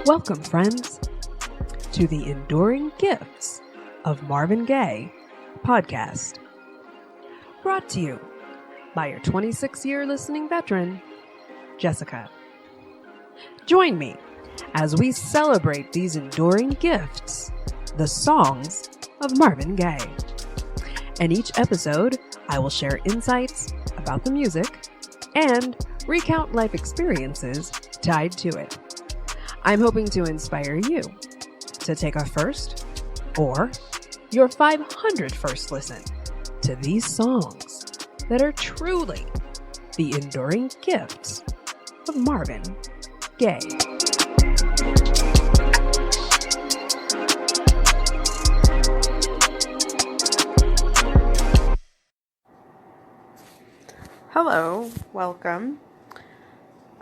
Welcome, friends, to the Enduring Gifts of Marvin Gaye Podcast. Brought to you by your 26-year listening veteran, Jessica. Join me as we celebrate these enduring gifts, the songs of Marvin Gaye. In each episode, I will share insights about the music and recount life experiences tied to it. I'm hoping to inspire you to take a first or your 500 first listen to these songs that are truly the enduring gifts of Marvin Gaye. Hello, welcome.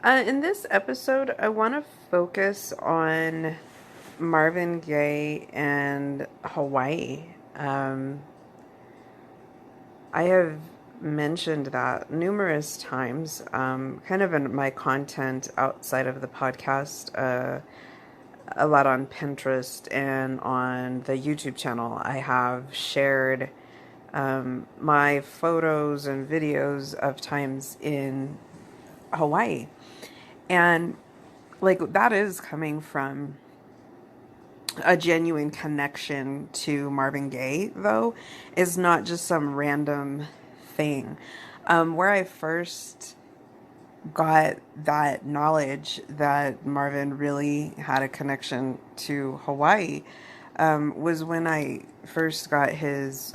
In this episode, I want to focus on Marvin Gaye and Hawaii. I have mentioned that numerous times, kind of in my content outside of the podcast, a lot on Pinterest and on the YouTube channel. I have shared my photos and videos of times in Hawaii. And that is coming from a genuine connection to Marvin Gaye, though, is not just some random thing. Where I first got that knowledge that Marvin really had a connection to Hawaii was when I first got his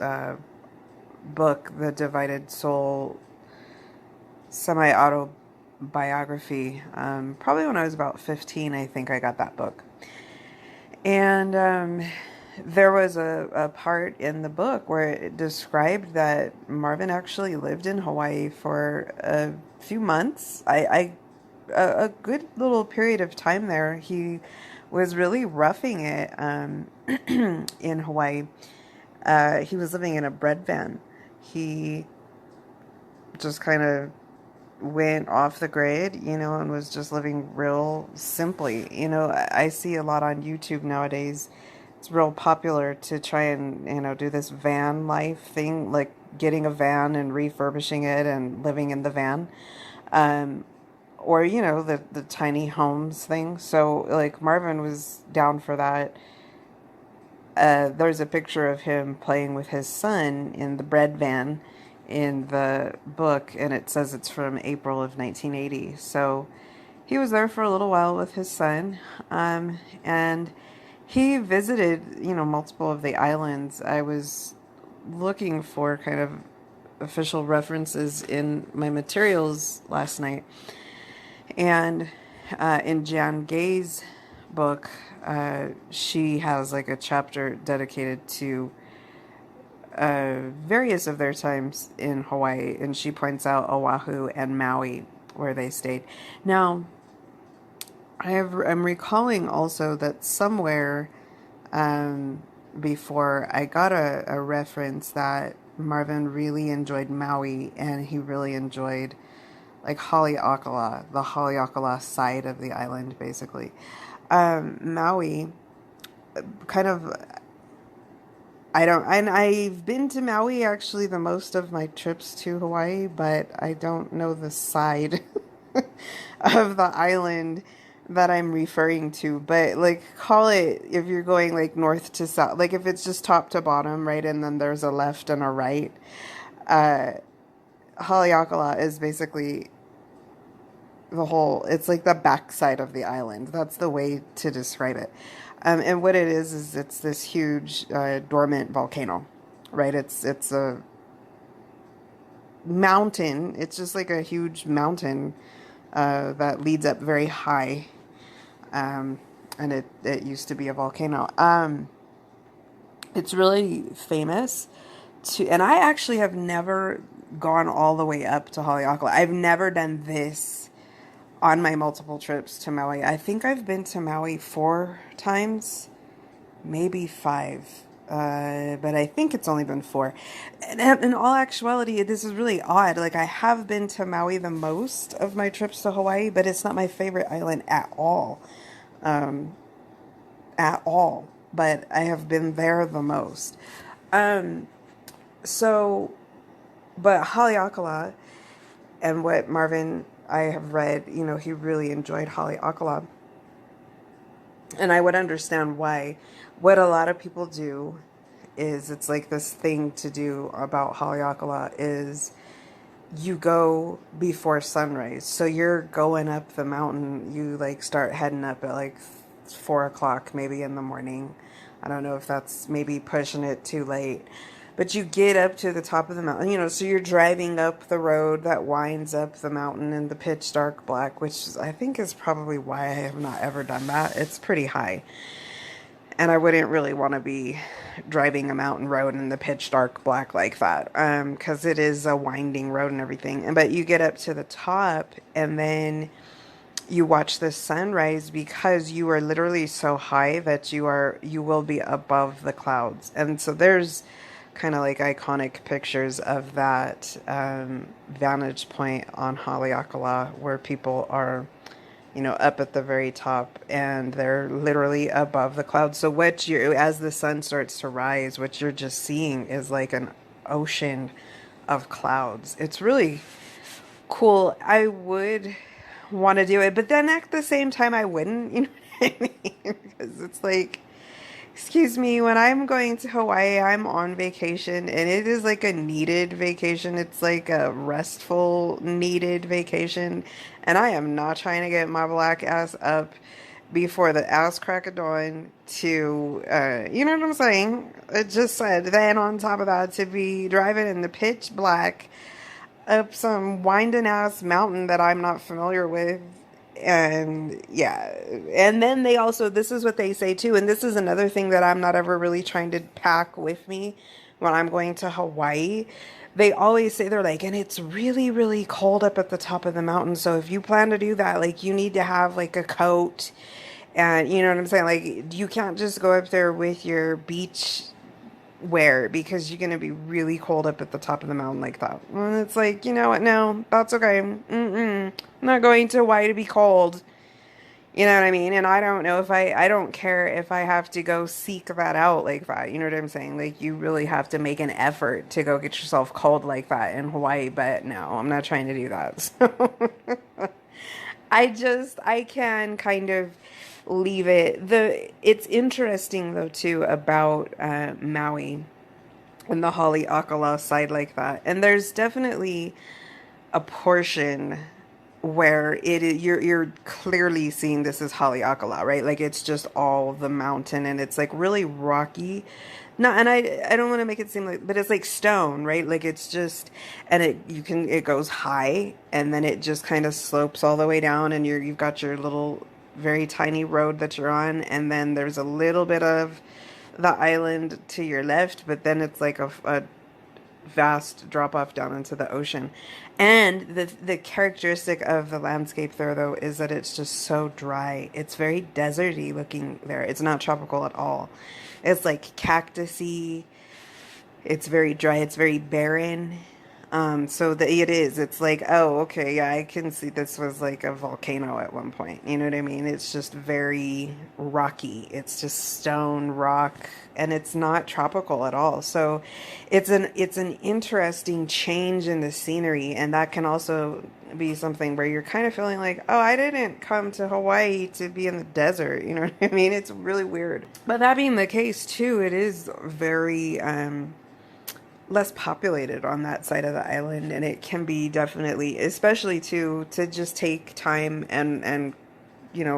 book, The Divided Soul, semi-autobiography. Probably when I was about 15, I think I got that book. And there was a part in the book where it described that Marvin actually lived in Hawaii for a few months. A good little period of time there. He was really roughing it in Hawaii. He was living in a bread van. He just kind of went off the grid, and was just living real simply. I see a lot on YouTube nowadays. It's real popular to try and, do this van life thing, like getting a van and refurbishing it and living in the van. Or, the tiny homes thing. So, Marvin was down for that. There's a picture of him playing with his son in the bread van in the book, and it says it's from April of 1980. So he was there for a little while with his son, and he visited, multiple of the islands. I was looking for kind of official references in my materials last night, and in Jan Gay's book, she has a chapter dedicated to various of their times in Hawaii, and she points out Oahu and Maui where they stayed. Now, I'm recalling also that somewhere before I got a reference that Marvin really enjoyed Maui, and he really enjoyed Haleakala, the Haleakala side of the island, basically. Maui, kind of, I've been to Maui actually the most of my trips to Hawaii, but I don't know the side of the island that I'm referring to. But call it, if you're going north to south, if it's just top to bottom, right, and then there's a left and a right, Haleakala is basically the whole, it's the backside of the island. That's the way to describe it. And what it is it's this huge dormant volcano, right? It's a mountain. It's just a huge mountain that leads up very high, and it used to be a volcano. It's really famous and I actually have never gone all the way up to Haleakala. I've never done this on my multiple trips to Maui. I think I've been to Maui 4 times, maybe 5, but I think it's only been 4. And in all actuality, this is really odd. I have been to Maui the most of my trips to Hawaii, but it's not my favorite island at all. at all, but I have been there the most. Um, so, but Haleakala and what Marvin, I have read, he really enjoyed Haleakala. And I would understand why. What a lot of people do is, it's like this thing to do about Haleakala is you go before sunrise. So you're going up the mountain. You like start heading up at like 4 o'clock, maybe in the morning. I don't know if that's maybe pushing it too late. But you get up to the top of the mountain, so you're driving up the road that winds up the mountain in the pitch dark black, which I think is probably why I have not ever done that. It's pretty high. And I wouldn't really want to be driving a mountain road in the pitch dark black like that, because it is a winding road and everything. But you get up to the top, and then you watch the sunrise, because you are literally so high that you will be above the clouds. And so there's kind of like iconic pictures of that vantage point on Haleakala, where people are up at the very top, and they're literally above the clouds. So as the sun starts to rise, what you're just seeing is like an ocean of clouds. It's really cool. I would want to do it, but then at the same time I wouldn't, you know what I mean? Because it's like, excuse me, when I'm going to Hawaii, I'm on vacation, and it is like a needed vacation. It's like a restful, needed vacation. And I am not trying to get my black ass up before the ass crack of dawn to, you know what I'm saying? It just said, then on top of that, to be driving in the pitch black up some winding ass mountain that I'm not familiar with. And yeah, and then they also, this is what they say too, and this is another thing that I'm not ever really trying to pack with me when I'm going to Hawaii. They always say, they're like, and it's really, really cold up at the top of the mountain. So if you plan to do that, like, you need to have like a coat, and you know what I'm saying? Like, you can't just go up there with your beach wear, because you're going to be really cold up at the top of the mountain like that. And it's like, you know what? No, that's okay. I'm not going to Hawaii to be cold. You know what I mean? And I don't know if I don't care if I have to go seek that out like that. You know what I'm saying? Like, you really have to make an effort to go get yourself cold like that in Hawaii. But no, I'm not trying to do that. So I can kind of leave it. It's interesting though too about Maui and the Haleakala side like that. And there's definitely a portion where you're clearly seeing this is Haleakala, right? Like, it's just all the mountain, and it's like really rocky. No, and I don't want to make it seem like, but it's like stone, right? Like, it's just, and it goes high, and then it just kind of slopes all the way down, and you've got your little very tiny road that you're on, and then there's a little bit of the island to your left, but then it's like a vast drop off down into the ocean. And the characteristic of the landscape there though is that it's just so dry. It's very deserty looking there. It's not tropical at all. It's like cactusy. It's very dry. It's very barren. So it's like, oh, okay, yeah, I can see this was like a volcano at one point. You know what I mean? It's just very rocky. It's just stone, rock, and it's not tropical at all. So it's an interesting change in the scenery, and that can also be something where you're kind of feeling like, oh, I didn't come to Hawaii to be in the desert. You know what I mean? It's really weird. But that being the case too, it is very, less populated on that side of the island, and it can be definitely, especially to just take time and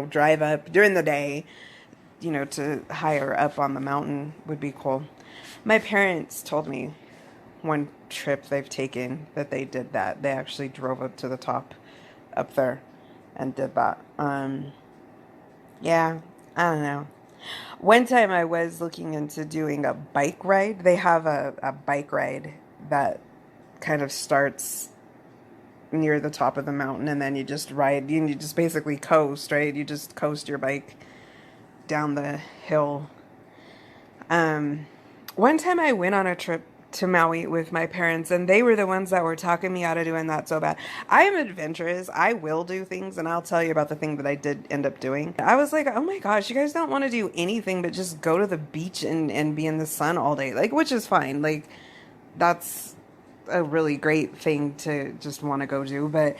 drive up during the day, to higher up on the mountain would be cool. My parents told me one trip they've taken that they did that. They actually drove up to the top up there and did that. Yeah, I don't know. One time I was looking into doing a bike ride. They have a bike ride that kind of starts near the top of the mountain, and then you just ride, you just basically coast, right? You just coast your bike down the hill. One time I went on a trip to Maui with my parents, and they were the ones that were talking me out of doing that so bad. I am adventurous. I will do things, and I'll tell you about the thing that I did end up doing. I was like, oh my gosh, you guys don't want to do anything but just go to the beach and be in the sun all day, like, which is fine. Like, that's a really great thing to just want to go do, but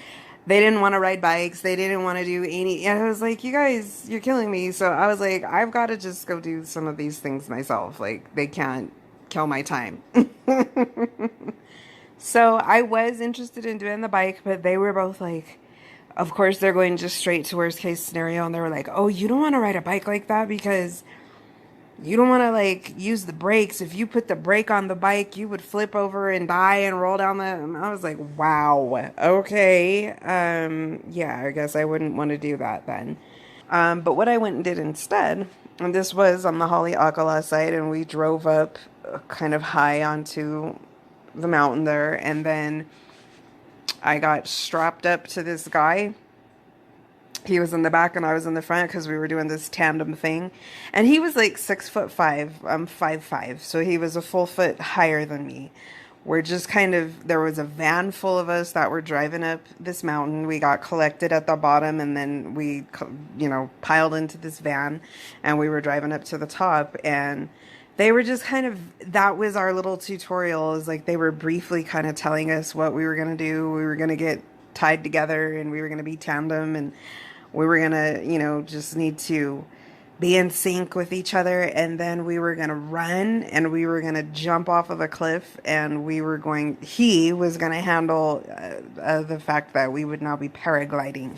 they didn't want to ride bikes. They didn't want to do any, and I was like, you guys, you're killing me. So I was like, I've got to just go do some of these things myself. Like, they can't kill my time. So I was interested in doing the bike, but they were both like, of course they're going just straight to worst case scenario, and they were like, oh, you don't want to ride a bike like that because you don't want to like use the brakes. If you put the brake on the bike, you would flip over and die and roll down the, and I was like, wow, okay. Yeah, I guess I wouldn't want to do that then. But what I went and did instead, and this was on the Haleakala side, and we drove up kind of high onto the mountain there, and then I got strapped up to this guy. He was in the back and I was in the front because we were doing this tandem thing, and he was like 6'5". I'm 5'5", so he was a full foot higher than me. We're just kind of, there was a van full of us that were driving up this mountain. We got collected at the bottom, and then we, piled into this van, and we were driving up to the top, and they were just kind of, that was our little tutorial. Is like, they were briefly kind of telling us what we were going to do. We were going to get tied together, and we were going to be tandem, and we were going to, just need to be in sync with each other, and then we were going to run, and we were going to jump off of a cliff, and he was going to handle the fact that we would now be paragliding.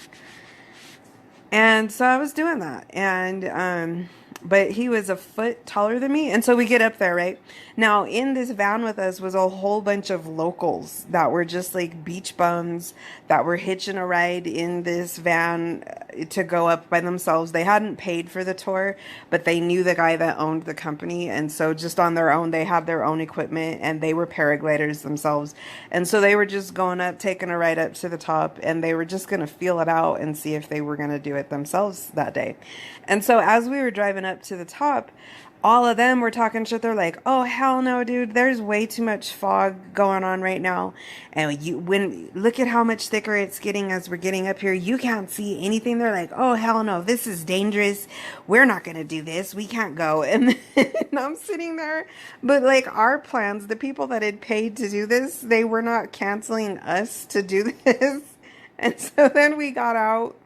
And so I was doing that, and but he was a foot taller than me, and so we get up there, right? Now, in this van with us was a whole bunch of locals that were just like beach bums that were hitching a ride in this van to go up by themselves. They hadn't paid for the tour, but they knew the guy that owned the company, and so just on their own, they had their own equipment, and they were paragliders themselves, and so they were just going up, taking a ride up to the top, and they were just going to feel it out and see if they were going to do it themselves that day. And so as we were driving up to the top, all of them were talking shit. They're like, oh, hell no, dude. There's way too much fog going on right now. And look at how much thicker it's getting as we're getting up here. You can't see anything. They're like, oh, hell no. This is dangerous. We're not going to do this. We can't go. And I'm sitting there. But like, our plans, the people that had paid to do this, they were not canceling us to do this. And so then we got out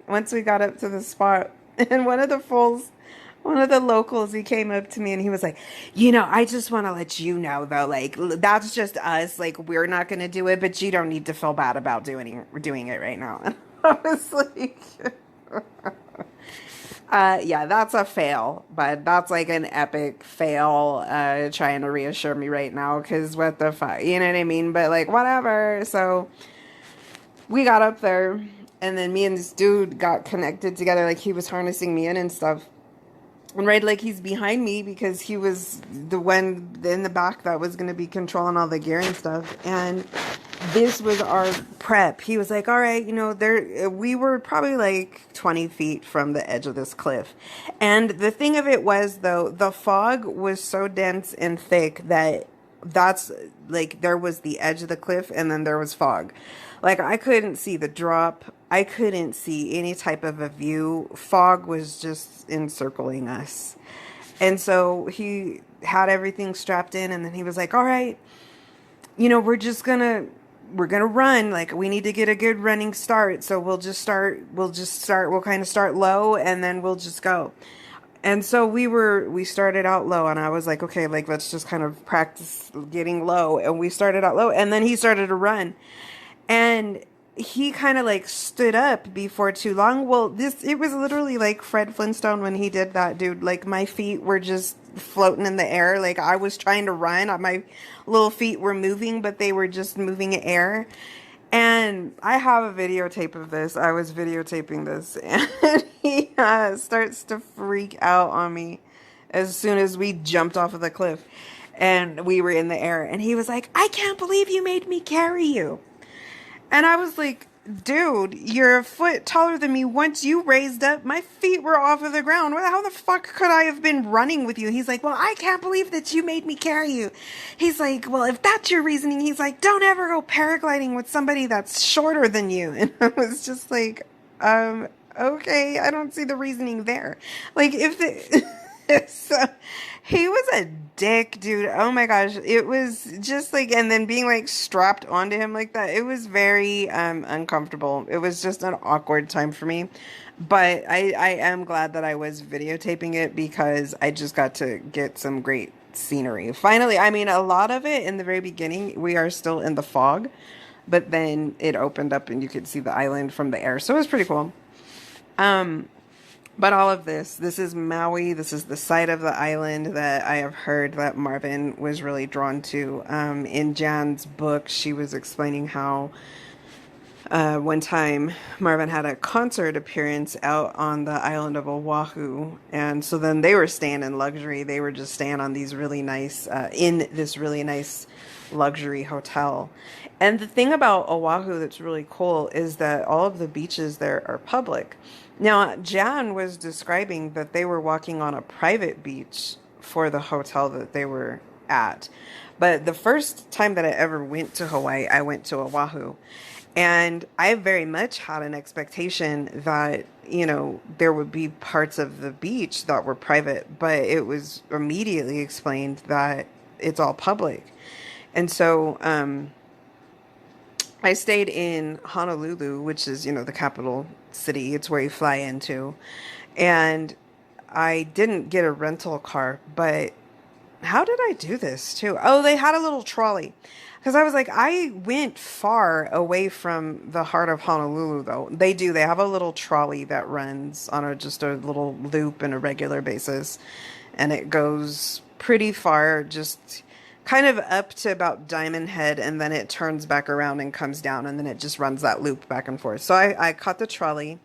once we got up to the spot. And one of the locals, he came up to me and he was like, I just want to let you know, though, like, that's just us. Like, we're not going to do it, but you don't need to feel bad about doing it right now. And I was like, yeah, that's a fail, but that's like an epic fail, trying to reassure me right now, because what the fuck, you know what I mean? But like, whatever. So we got up there, and then me and this dude got connected together, like he was harnessing me in and stuff. And right, like, he's behind me because he was the one in the back that was going to be controlling all the gear and stuff. And this was our prep. He was like, all right, we were probably like 20 feet from the edge of this cliff. And the thing of it was, though, the fog was so dense and thick that's like, there was the edge of the cliff and then there was fog. Like, I couldn't see the drop. I couldn't see any type of a view. Fog was just encircling us. And so he had everything strapped in, and then he was like, all right, we're going to run. Like, we need to get a good running start. So we'll kind of start low, and then we'll just go. And so we started out low, and I was like, okay, like, let's just kind of practice getting low. And we started out low, and then he started to run. And he kind of like stood up before too long. Well, it was literally like Fred Flintstone when he did that, dude. Like, my feet were just floating in the air. Like, I was trying to run. My little feet were moving, but they were just moving in air. And I have a videotape of this. I was videotaping this. And he starts to freak out on me as soon as we jumped off of the cliff. And we were in the air. And he was like, I can't believe you made me carry you. And I was like, dude, you're a foot taller than me. Once you raised up, my feet were off of the ground. How the fuck could I have been running with you? He's like, well, I can't believe that you made me carry you. He's like, well, if that's your reasoning, he's like, don't ever go paragliding with somebody that's shorter than you. And I was just like, okay, I don't see the reasoning there. Like, if the, so, he was a dick, dude. Oh my gosh. It was just like, and then being like strapped onto him like that, it was very uncomfortable. It was just an awkward time for me. But I am glad that I was videotaping it because I just got to get some great scenery. Finally, I mean, a lot of it in the very beginning, we are still in the fog, but then it opened up and you could see the island from the air. So it was pretty cool. But all of this is Maui. This is the site of the island that I have heard that Marvin was really drawn to. In Jan's book, she was explaining how one time Marvin had a concert appearance out on the island of Oahu. And so then they were staying in luxury. They were just staying on these really nice, in this really nice luxury hotel. And the thing about Oahu that's really cool is that all of the beaches there are public. Now, Jan was describing that they were walking on a private beach for the hotel that they were at. But the first time that I ever went to Hawaii, I went to Oahu. And I very much had an expectation that, you know, there would be parts of the beach that were private. But it was immediately explained that it's all public. And so I stayed in Honolulu, which is, you know, the capital city. It's where you fly into. And I didn't get a rental car, but how did I do this too? Oh, they had a little trolley. Because I was like, I went far away from the heart of Honolulu, though. They have a little trolley that runs on just a little loop in a regular basis. And it goes pretty far, just kind of up to about Diamond Head, and then it turns back around and comes down, and then it just runs that loop back and forth. So I caught the trolley,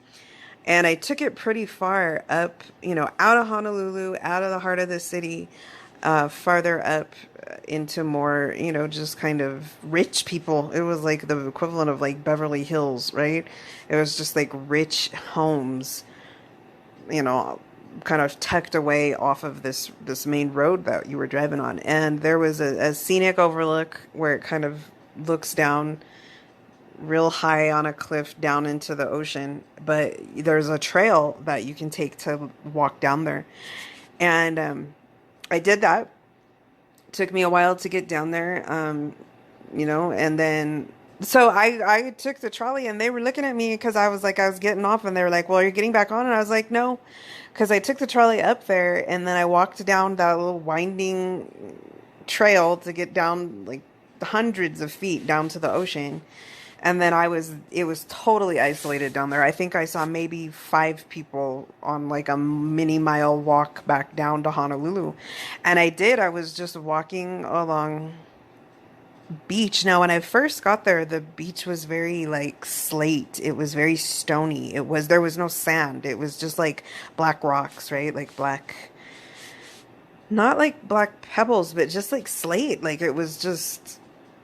and I took it pretty far up, you know, out of Honolulu, out of the heart of the city, farther up into more, you know, just kind of rich people. It was like the equivalent of like Beverly Hills, right? It was just like rich homes, you know, kind of tucked away off of this main road that you were driving on. And there was a scenic overlook where it kind of looks down real high on a cliff down into the ocean. But there's a trail that you can take to walk down there. And I did that. It took me a while to get down there, you know, and then so I took the trolley, and they were looking at me because I was getting off, and they were like, well, you're getting back on? And I was like, no, because I took the trolley up there, and then I walked down that little winding trail to get down like hundreds of feet down to the ocean. And then it was totally isolated down there. I think I saw maybe 5 people on like a mini mile walk back down to Honolulu. And I was just walking along beach. Now, when I first got there, the beach was very like slate. It was very stony. There was no sand. It was just like black rocks, right? Like black, not like black pebbles, but just like slate. Like it was just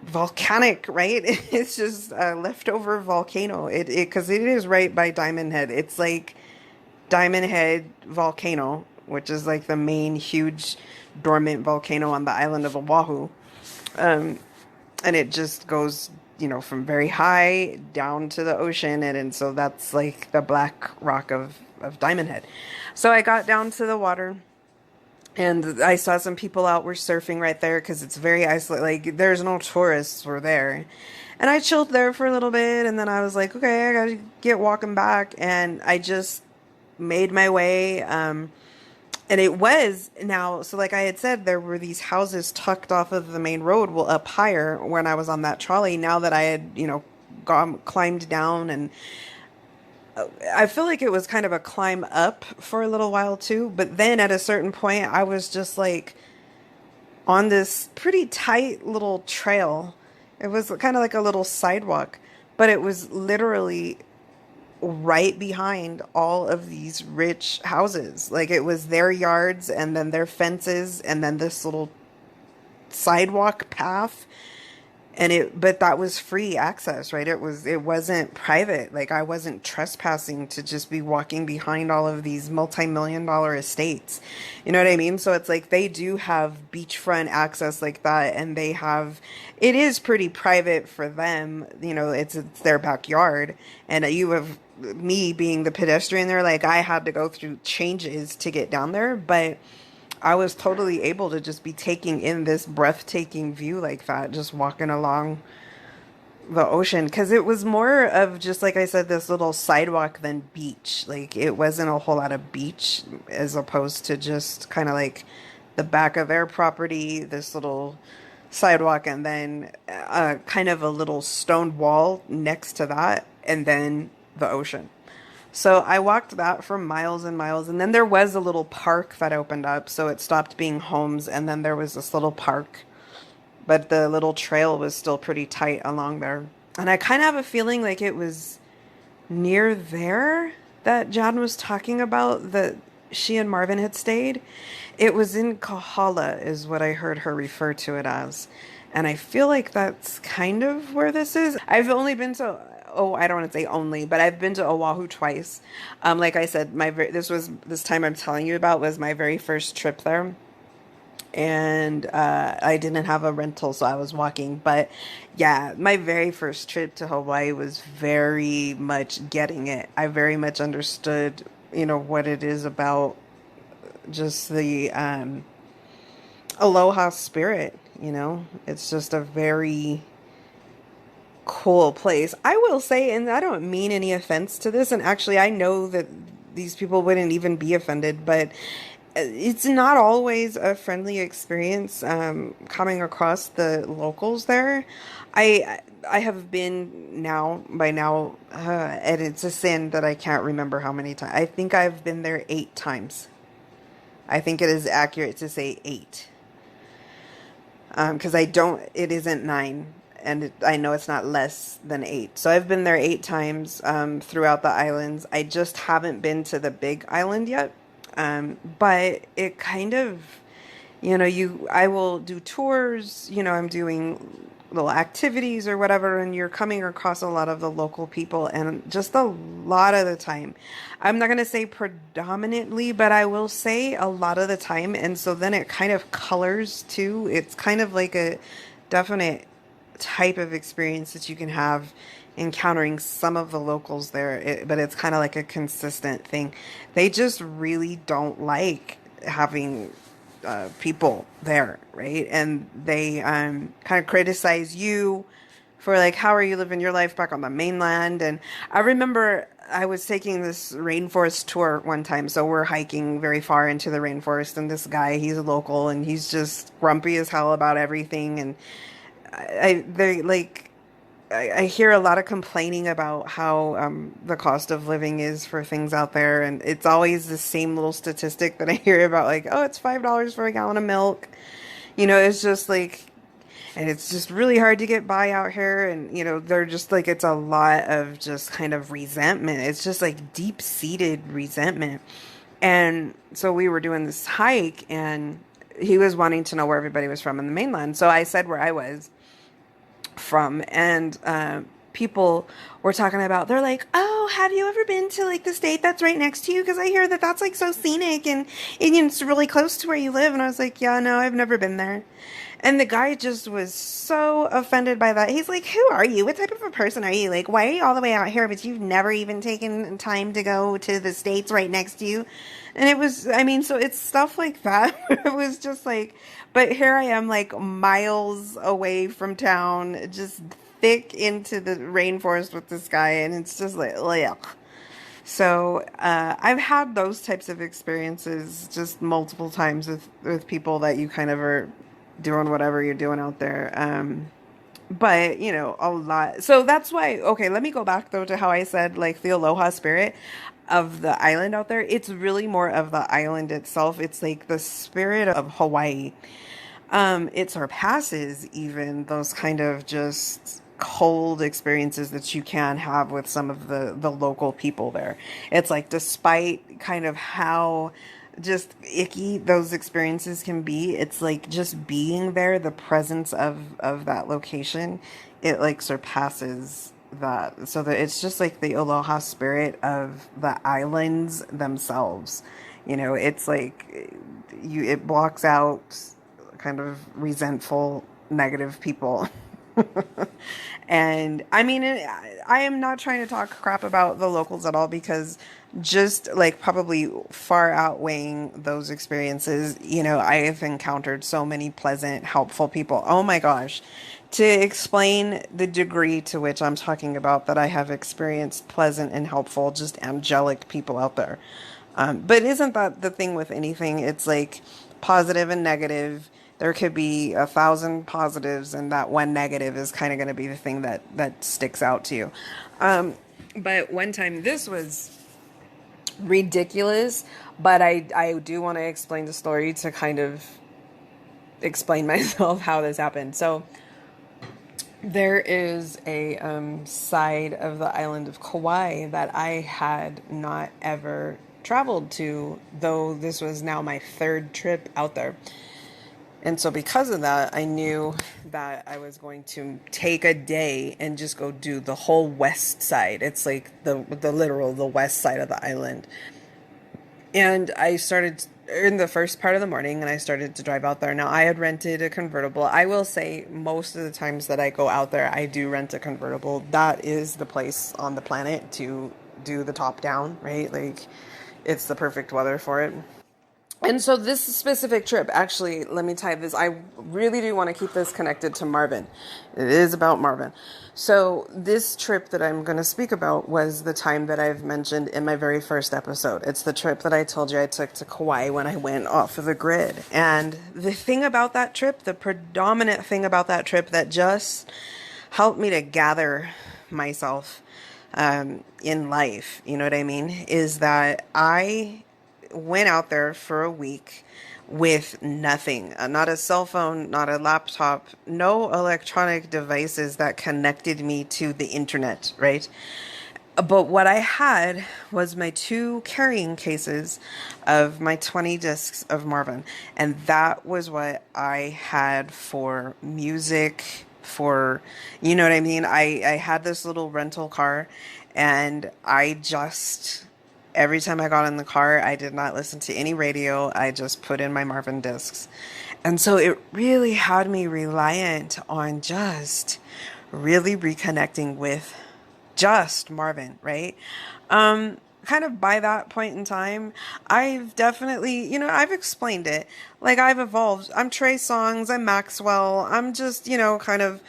volcanic, right? It's just a leftover volcano. Because it is right by Diamond Head. It's like Diamond Head volcano, which is like the main huge dormant volcano on the island of Oahu. And it just goes, you know, from very high down to the ocean. And so that's like the black rock of Diamond Head. So I got down to the water, and I saw some people out were surfing right there because it's very isolated. Like there's no tourists were there. And I chilled there for a little bit, and then I was like, okay, I gotta get walking back. And I just made my way. And it was now, so like I had said, there were these houses tucked off of the main road, well, up higher when I was on that trolley. Now that I had, you know, climbed down, and I feel like it was kind of a climb up for a little while too. But then at a certain point, I was just like on this pretty tight little trail. It was kind of like a little sidewalk, but it was literally right behind all of these rich houses. Like it was their yards, and then their fences, and then this little sidewalk path. but that was free access, right? It wasn't private. Like, I wasn't trespassing to just be walking behind all of these multi-million-dollar estates. You know what I mean? So it's like they do have beachfront access like that, and it is pretty private for them. You know, it's their backyard, and you have me being the pedestrian there. Like, I had to go through changes to get down there, but I was totally able to just be taking in this breathtaking view like that, just walking along the ocean. Because it was more of just, like I said, this little sidewalk than beach. Like, it wasn't a whole lot of beach as opposed to just kind of like the back of their property, this little sidewalk, and then kind of a little stone wall next to that, and then the ocean. So I walked that for miles and miles, and then there was a little park that opened up, so it stopped being homes, and then there was this little park, but the little trail was still pretty tight along there. And I kind of have a feeling like it was near there that Jan was talking about, that she and Marvin had stayed. It was in Kahala is what I heard her refer to it as. And I feel like that's kind of where this is. I've only been to, I don't want to say only, but I've been to Oahu twice. Like I said, this time I'm telling you about was my very first trip there. And I didn't have a rental, so I was walking. But yeah, my very first trip to Hawaii was very much getting it. I very much understood, what it is about just the aloha spirit, It's just a very cool place. I will say, and I don't mean any offense to this, and actually I know that these people wouldn't even be offended, but it's not always a friendly experience coming across the locals there. I have been by now, and it's a sin that I can't remember how many times. I think I've been there 8 times. I think it is accurate to say 8. Because it isn't 9. And I know it's not less than 8. So I've been there 8 times throughout the islands. I just haven't been to the big island yet. But it kind of, I will do tours, I'm doing little activities or whatever, and you're coming across a lot of the local people, and just a lot of the time, I'm not going to say predominantly, but I will say a lot of the time. And so then it kind of colors too. It's kind of like a definite type of experience that you can have encountering some of the locals there, but it's kind of like a consistent thing. They just really don't like having people there, right? And they kind of criticize you for like, how are you living your life back on the mainland? And I remember I was taking this rainforest tour one time, so we're hiking very far into the rainforest, and this guy, he's a local, and he's just grumpy as hell about everything. And I hear a lot of complaining about how the cost of living is for things out there. And it's always the same little statistic that I hear about, like, oh, it's $5 for a gallon of milk. It's just like, and it's just really hard to get by out here. And, they're just like, it's a lot of just kind of resentment. It's just like deep-seated resentment. And so we were doing this hike, and he was wanting to know where everybody was from in the mainland. So I said where I was from, and people were talking about, they're like, oh, have you ever been to like the state that's right next to you? Because I hear that that's like so scenic, and it's really close to where you live. And I was like, yeah, no, I've never been there. And the guy just was so offended by that. He's like, who are you? What type of a person are you? Like, why are you all the way out here, but you've never even taken time to go to the states right next to you? And it was, so it's stuff like that. It was just like, but here I am, like miles away from town, just thick into the rainforest with this guy. And it's just like, ugh. So I've had those types of experiences just multiple times with people that you kind of are doing whatever you're doing out there. But, a lot. So that's why, okay, let me go back though to how I said like the aloha spirit of the island out there. It's really more of the island itself. It's like the spirit of Hawaii. It surpasses even those kind of just cold experiences that you can have with some of the local people there. It's like, despite kind of how just icky those experiences can be, it's like just being there, the presence of that location, it like surpasses that. So that it's just like the aloha spirit of the islands themselves. It's like it blocks out kind of resentful, negative people. And I mean, I am not trying to talk crap about the locals at all, because just like probably far outweighing those experiences, I have encountered so many pleasant, helpful people. Oh my gosh. To explain the degree to which I'm talking about that I have experienced pleasant and helpful, just angelic people out there. But isn't that the thing with anything? It's like positive and negative. There could be 1,000 positives, and that one negative is kind of going to be the thing that sticks out to you. But one time, this was ridiculous, but I do want to explain the story to kind of explain myself how this happened. So there is a side of the island of Kauai that I had not ever traveled to, though this was now my third trip out there. And so because of that, I knew that I was going to take a day and just go do the whole west side. It's like the west side of the island. And I started in the first part of the morning, and I started to drive out there. Now, I had rented a convertible. I will say most of the times that I go out there, I do rent a convertible. That is the place on the planet to do the top down, right? Like, it's the perfect weather for it. And so this specific trip, actually, let me tie this. I really do want to keep this connected to Marvin. It is about Marvin. So this trip that I'm going to speak about was the time that I've mentioned in my very first episode. It's the trip that I told you I took to Kauai when I went off of the grid. And the thing about that trip, the predominant thing about that trip that just helped me to gather myself in life, you know what I mean, is that I went out there for a week with nothing, not a cell phone, not a laptop, no electronic devices that connected me to the internet, right? But what I had was my 2 carrying cases of my 20 discs of Marvin. And that was what I had for music, for, you know what I mean? I had this little rental car, and I just... every time I got in the car, I did not listen to any radio. I just put in my Marvin discs. And so it really had me reliant on just really reconnecting with just Marvin, right? Kind of by that point in time, I've definitely, I've explained it. Like, I've evolved. I'm Trey Songz, I'm Maxwell. I'm just, kind of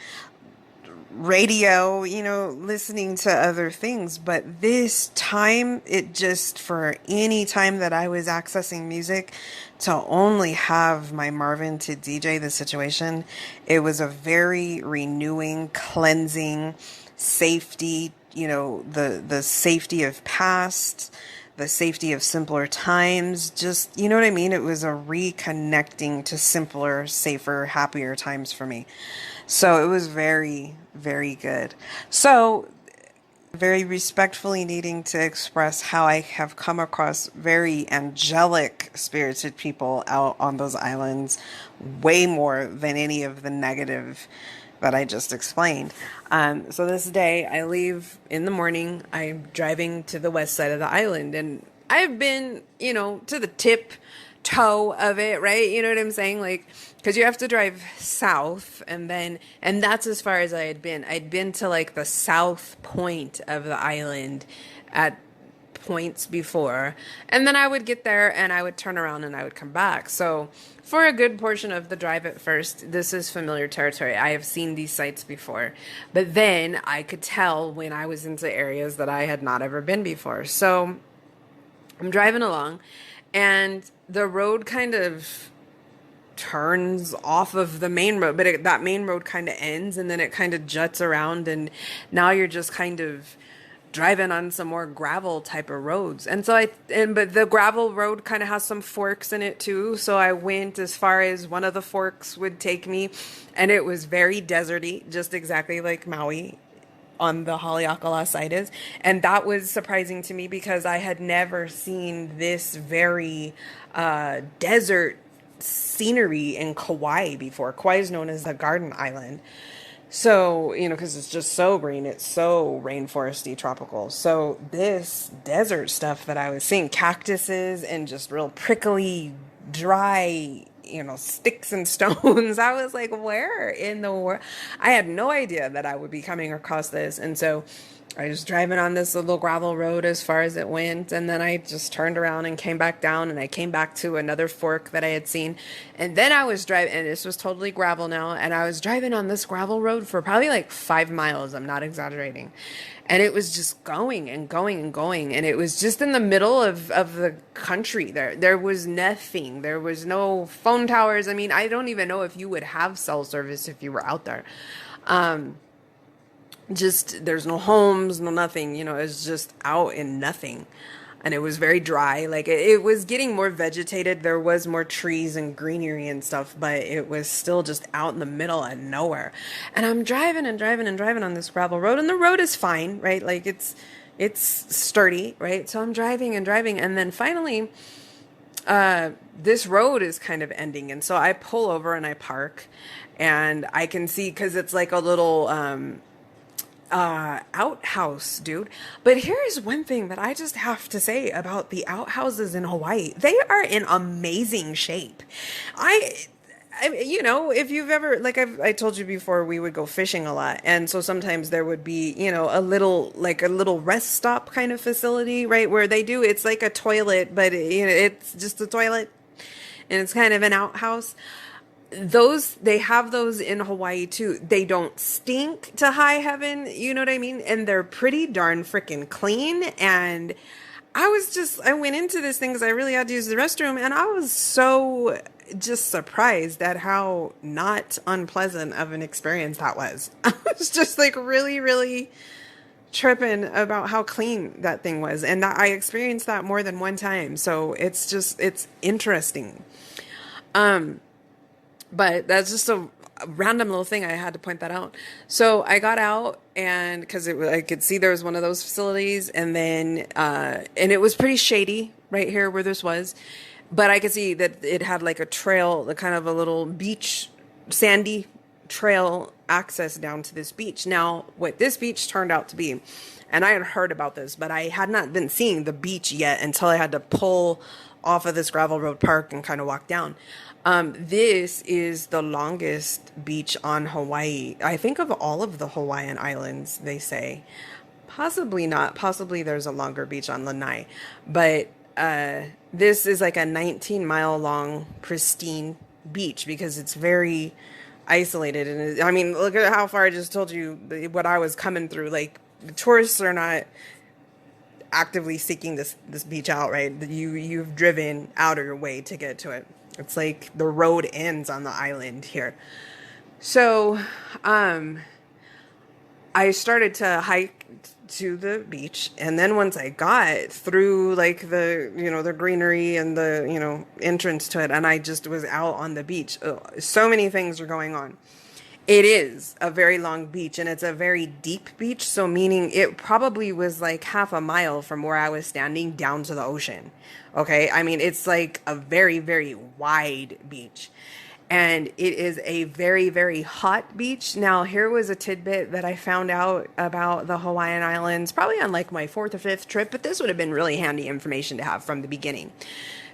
radio, listening to other things. But this time, it just, for any time that I was accessing music, to only have my Marvin to DJ the situation, it was a very renewing, cleansing, safety, the safety of past, the safety of simpler times, just, you know what I mean? It was a reconnecting to simpler, safer, happier times for me. So it was very, very good. So very respectfully needing to express how I have come across very angelic spirited people out on those islands, way more than any of the negative that I just explained. So this day I leave in the morning. I'm driving to the west side of the island, and I've been, to the tip toe of it, right? You know what I'm saying? Like, because you have to drive south, and that's as far as I had been. I'd been to like the south point of the island at points before, and then I would get there and I would turn around and I would come back. So for a good portion of the drive at first, this is familiar territory. I have seen these sites before, but then I could tell when I was into areas that I had not ever been before. So I'm driving along, and the road kind of turns off of the main road, but that main road kind of ends, and then it kind of juts around, and now you're just kind of driving on some more gravel type of roads. And so but the gravel road kind of has some forks in it too. So I went as far as one of the forks would take me, and it was very deserty, just exactly like Maui on the Haleakala side is. And that was surprising to me because I had never seen this very desert scenery in Kauai before. Kauai is known as the Garden Island. So, because it's just so green, it's so rainforesty, tropical. So this desert stuff that I was seeing, cactuses and just real prickly, dry, sticks and stones. I was like, where in the world? I had no idea that I would be coming across this. And so I was driving on this little gravel road as far as it went, and then I just turned around and came back down, and I came back to another fork that I had seen, and then I was driving, and this was totally gravel now, and I was driving on this gravel road for probably like 5 miles, I'm not exaggerating, and it was just going and going and going, and it was just in the middle of the country. There was nothing. There was no phone towers. I mean, I don't even know if you would have cell service if you were out there. Just there's no homes, no nothing, it's just out in nothing. And it was very dry. Like it was getting more vegetated. There was more trees and greenery and stuff, but it was still just out in the middle of nowhere. And I'm driving and driving and driving on this gravel road, and the road is fine, right? Like it's sturdy, right? So I'm driving and driving, and then finally this road is kind of ending. And so I pull over and I park, and I can see, because it's like a little outhouse, dude. But here's one thing that I just have to say about the outhouses in Hawaii. They are in amazing shape. If you've ever, like I told you before, we would go fishing a lot. And so sometimes there would be, a little rest stop kind of facility, right? Where it's like a toilet, but it's just a toilet, and it's kind of an outhouse. They have those in Hawaii too. They don't stink to high heaven, you know what I mean? And they're pretty darn freaking clean. And I went into this thing because I really had to use the restroom, and I was so just surprised at how not unpleasant of an experience that was. I was just like really, really tripping about how clean that thing was. And I experienced that more than one time. So it's interesting. But that's just a random little thing. I had to point that out. So I got out, and because I could see there was one of those facilities, and then and it was pretty shady right here where this was, but I could see that it had like a trail, the kind of a little beach, sandy trail access down to this beach. Now, what this beach turned out to be, and I had heard about this, but I had not been seeing the beach yet until I had to pull off of this gravel road park and kind of walk down. This is the longest beach on Hawaii. I think of all of the Hawaiian Islands, they say. Possibly not. Possibly there's a longer beach on Lanai. But this is like a 19-mile long, pristine beach because it's very isolated. And I mean, look at how far I just told you what I was coming through. Like, the tourists are not actively seeking this beach out, right? You've driven out of your way to get to it. It's like the road ends on the island here. So, I started to hike to the beach. And then once I got through like the greenery and the, entrance to it, and I just was out on the beach, so many things are going on. It is a very long beach, and it's a very deep beach. So meaning it probably was like half a mile from where I was standing down to the ocean. Okay. I mean, it's like a very, very wide beach, and it is a very, very hot beach. Now, here was a tidbit that I found out about the Hawaiian Islands, probably on like my 4th or 5th trip, but this would have been really handy information to have from the beginning.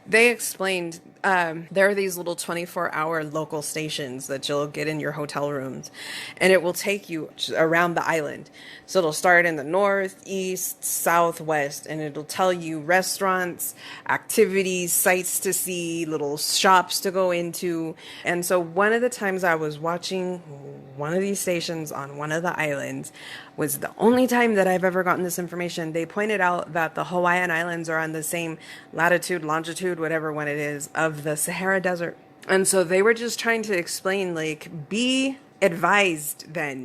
They explained there are these little 24-hour local stations that you'll get in your hotel rooms, and it will take you around the island. So it'll start in the north, east, south, west, and it'll tell you restaurants, activities, sights to see, little shops to go into. And so one of the times I was watching one of these stations on one of the islands was the only time that I've ever gotten this information. They pointed out that the Hawaiian Islands are on the same latitude, longitude, whatever one it is, of the Sahara Desert. And so they were just trying to explain, like, be advised then,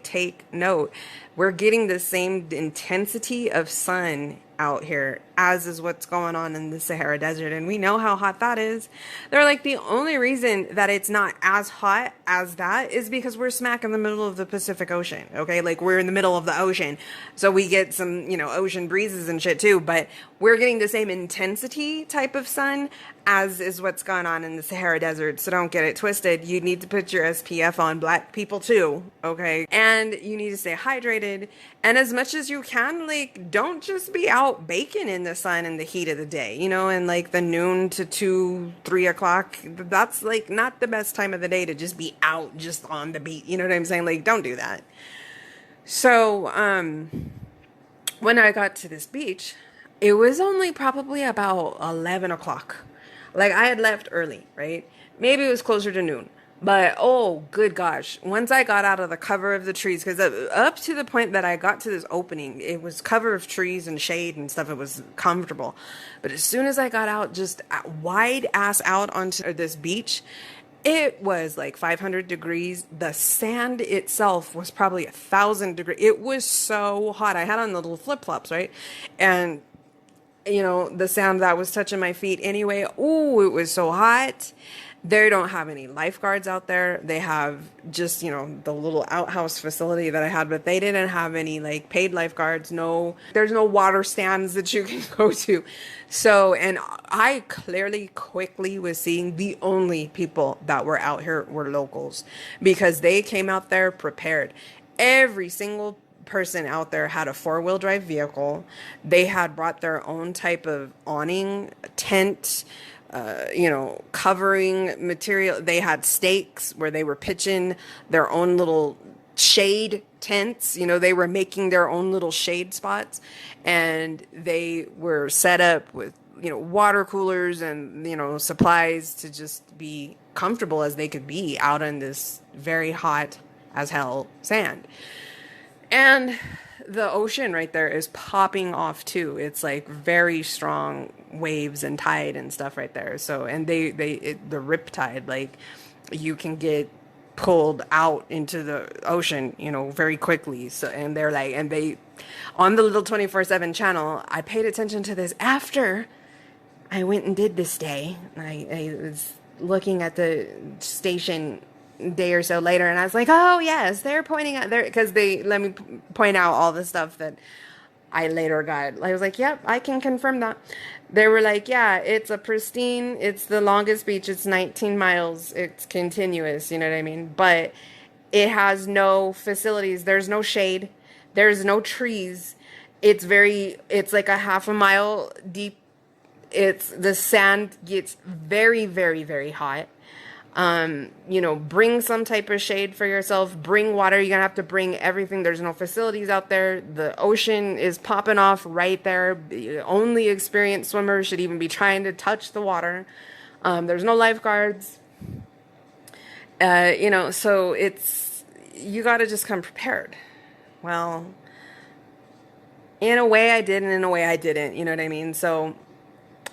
take note. We're getting the same intensity of sun out here, as is what's going on in the Sahara Desert. And we know how hot that is. They're like, the only reason that it's not as hot as that is because we're smack in the middle of the Pacific Ocean. Okay. Like, we're in the middle of the ocean. So we get some, ocean breezes and shit too, but we're getting the same intensity type of sun as is what's going on in the Sahara Desert. So don't get it twisted. You need to put your SPF on, black people too. Okay. And you need to stay hydrated. And as much as you can, like, don't just be out baking in the sun in the heat of the day, and like the noon to 2-3 o'clock. That's like not the best time of the day to just be out just on the beach. You know what I'm saying? Like, don't do that. So, when I got to this beach, it was only probably about 11 o'clock. Like, I had left early, right? Maybe it was closer to noon. But, oh, good gosh. Once I got out of the cover of the trees, because up to the point that I got to this opening, it was cover of trees and shade and stuff. It was comfortable. But as soon as I got out, just wide ass out onto this beach, it was like 500 degrees. The sand itself was probably 1,000 degrees. It was so hot. I had on the little flip-flops, right? And the sand that was touching my feet anyway. Ooh, it was so hot. They don't have any lifeguards out there. They have just, the little outhouse facility that I had, but they didn't have any like paid lifeguards. No, there's no water stands that you can go to. So, and I quickly was seeing the only people that were out here were locals, because they came out there prepared. Every single person out there had a 4-wheel drive vehicle. They had brought their own type of awning, tent, covering material. They had stakes where they were pitching their own little shade tents. They were making their own little shade spots, and they were set up with, water coolers and, supplies to just be comfortable as they could be out in this very hot as hell sand. And the ocean right there is popping off too. It's like very strong waves and tide and stuff right there. So, and the rip tide, like, you can get pulled out into the ocean, very quickly. So, and they're like, and they, on the little 24/7 channel, I paid attention to this after I went and did this day. I was looking at the station day or so later, and I was like, oh yes, they're pointing out there, because they let me point out all the stuff that I later got. I was like, yep, I can confirm that. They were like, yeah, it's it's the longest beach, it's 19 miles, it's continuous, you know what I mean? But it has no facilities, there's no shade, there's no trees, it's like a half a mile deep. The sand gets very, very, very hot. Bring some type of shade for yourself, bring water. You're gonna have to bring everything. There's no facilities out there. The ocean is popping off right there. Only experienced swimmers should even be trying to touch the water. There's no lifeguards. So you gotta just come prepared. Well, in a way I did, and in a way I didn't, you know what I mean? So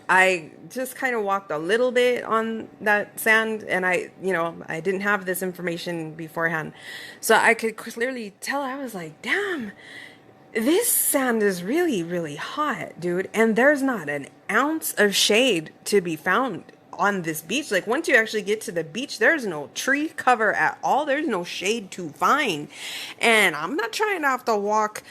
I just kind of walked a little bit on that sand, and I didn't have this information beforehand. So I could clearly tell, I was like, damn, this sand is really, really hot, dude. And there's not an ounce of shade to be found on this beach. Like, once you actually get to the beach, there's no tree cover at all. There's no shade to find. And I'm not trying to have to walk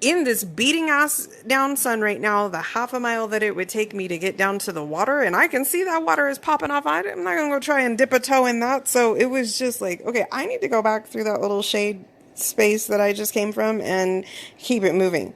in this beating ass down sun right now, the half a mile that it would take me to get down to the water, and I can see that water is popping off. I'm not gonna go try and dip a toe in that. So it was just like, okay, I need to go back through that little shade space that I just came from and keep it moving.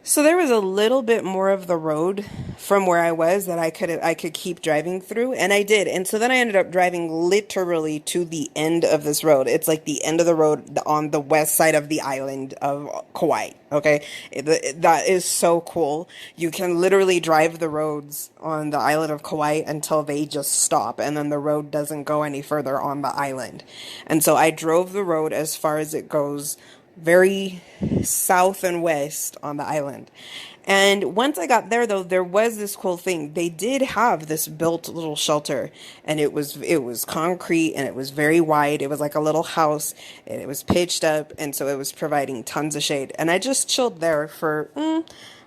So there was a little bit more of the road from where I was that I could keep driving through, and I did. And so then I ended up driving literally to the end of this road. It's like the end of the road on the west side of the island of Kauai. Okay, that is so cool. You can literally drive the roads on the island of Kauai until they just stop, and then the road doesn't go any further on the island. And so I drove the road as far as it goes, very south and west on the island. And once I got there, though, there was this cool thing. They did have this built little shelter, and it was concrete, and it was very wide. It was like a little house, and it was pitched up, and so it was providing tons of shade. And I just chilled there for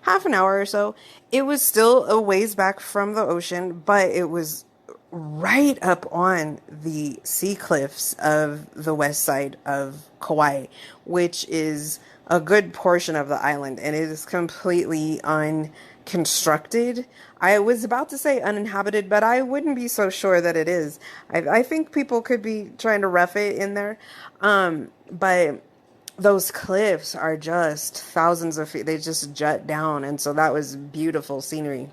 half an hour or so. It was still a ways back from the ocean, but it was right up on the sea cliffs of the west side of Kauai, which is a good portion of the island, and it is completely unconstructed. I was about to say uninhabited, but I wouldn't be so sure that it is. I think people could be trying to rough it in there. But those cliffs are just thousands of feet. They just jut down. And so that was beautiful scenery.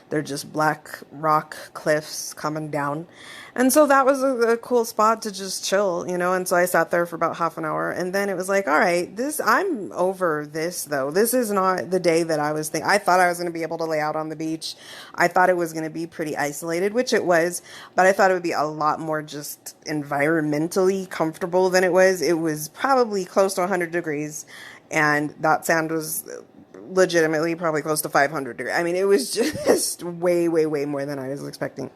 They're just black rock cliffs coming down. And so that was a cool spot to just chill, you know. And so I sat there for about half an hour, and then it was like, all right, I'm over this though. This is not the day that I was thinking. I thought I was going to be able to lay out on the beach. I thought it was going to be pretty isolated, which it was, but I thought it would be a lot more just environmentally comfortable than it was. It was probably close to 100 degrees, and that sand was legitimately probably close to 500 degrees. I mean, it was just way, way, way more than I was expecting.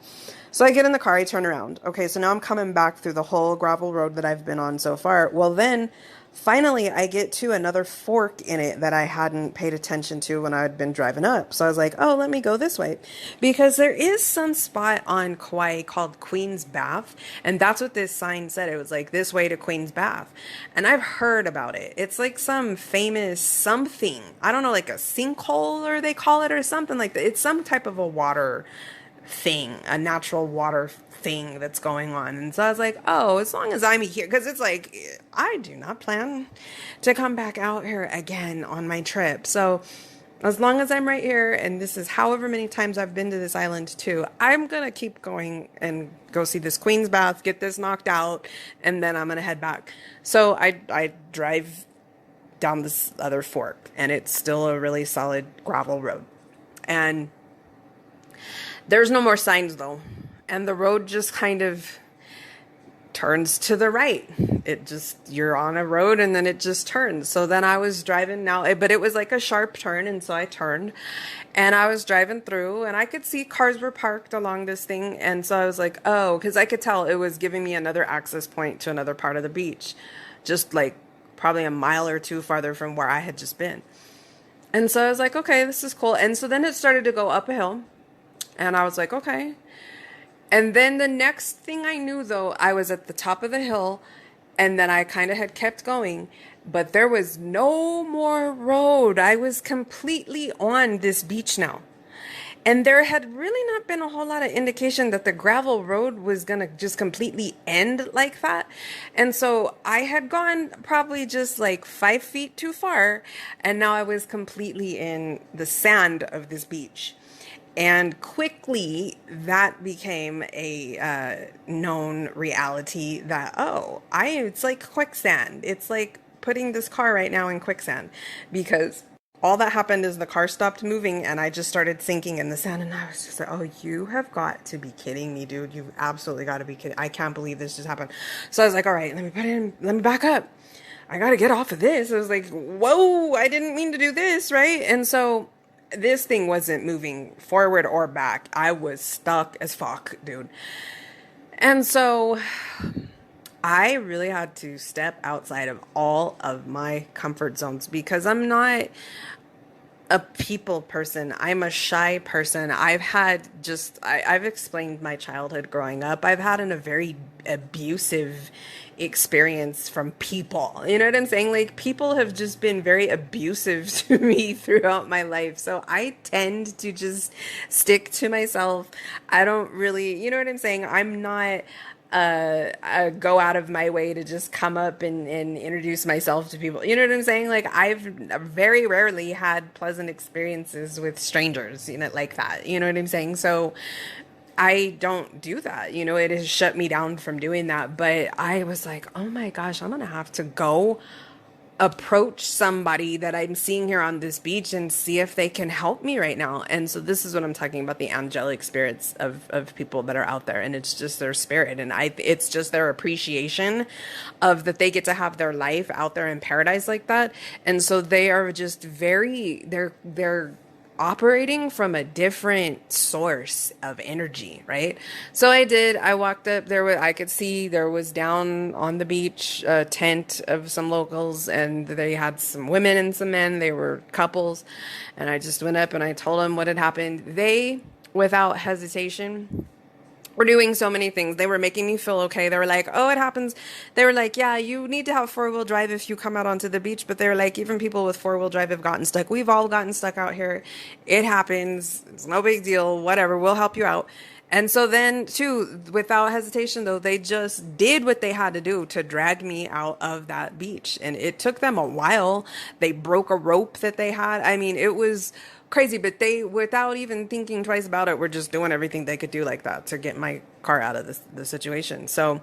So I get in the car, I turn around. Okay, so now I'm coming back through the whole gravel road that I've been on so far. Well, then finally I get to another fork in it that I hadn't paid attention to when I had been driving up. So I was like, oh, let me go this way. Because there is some spot on Kauai called Queen's Bath. And that's what this sign said. It was like, this way to Queen's Bath. And I've heard about it. It's like some famous something. I don't know, like a sinkhole or they call it or something like that. It's some type of a water thing, a natural water thing that's going on. And so I was like, oh, as long as I'm here, because it's like, I do not plan to come back out here again on my trip. So as long as I'm right here, and this is however many times I've been to this island too, I'm going to keep going and go see this Queen's Bath, get this knocked out, and then I'm going to head back. So I drive down this other fork, and it's still a really solid gravel road. And there's no more signs though. And the road just kind of turns to the right. You're on a road and then it just turns. So then I was driving now, but it was like a sharp turn. And so I turned and I was driving through and I could see cars were parked along this thing. And so I was like, oh, because I could tell it was giving me another access point to another part of the beach, just like probably a mile or two farther from where I had just been. And so I was like, okay, this is cool. And so then it started to go up a hill. And I was like, okay. And then the next thing I knew, though, I was at the top of the hill. And then I kind of had kept going. But there was no more road. I was completely on this beach now. And there had really not been a whole lot of indication that the gravel road was going to just completely end like that. And so I had gone probably just like 5 feet too far. And now I was completely in the sand of this beach. And quickly, that became a known reality that, it's like quicksand. It's like putting this car right now in quicksand. Because all that happened is the car stopped moving and I just started sinking in the sand. And I was just like, oh, you have got to be kidding me, dude. You've absolutely got to be kidding. I can't believe this just happened. So I was like, all right, let me back up. I got to get off of this. I was like, whoa, I didn't mean to do this, right? And so this thing wasn't moving forward or back. I was stuck as fuck, dude. And so I really had to step outside of all of my comfort zones because I'm not a people person. I'm a shy person. I've explained my childhood growing up. I've had a very abusive experience from people. You know what I'm saying? Like, people have just been very abusive to me throughout my life. So I tend to just stick to myself. I don't really, you know what I'm saying? I'm not go out of my way to just come up and introduce myself to people. You know what I'm saying? Like, I've very rarely had pleasant experiences with strangers, you know, like that. You know what I'm saying? So I don't do that. You know, it has shut me down from doing that. But I was like, oh my gosh, I'm going to have to go approach somebody that I'm seeing here on this beach and see if they can help me right now. And so this is what I'm talking about, the angelic spirits of people that are out there. And it's just their spirit. And it's just their appreciation of that they get to have their life out there in paradise like that. And so they are just they're operating from a different source of energy, right? So I walked up I could see there was down on the beach a tent of some locals, and they had some women and some men. They were couples. And I just went up and I told them what had happened. They, without hesitation, were doing so many things. They were making me feel okay. They were like, oh, it happens. They were like, yeah, you need to have four-wheel drive if you come out onto the beach. But they were like, even people with four-wheel drive have gotten stuck. We've all gotten stuck out here. It happens. It's no big deal. Whatever. We'll help you out. And so then, too, without hesitation, though, they just did what they had to do to drag me out of that beach. And it took them a while. They broke a rope that they had. I mean, it was crazy, but they, without even thinking twice about it, were just doing everything they could do like that to get my car out of the situation. So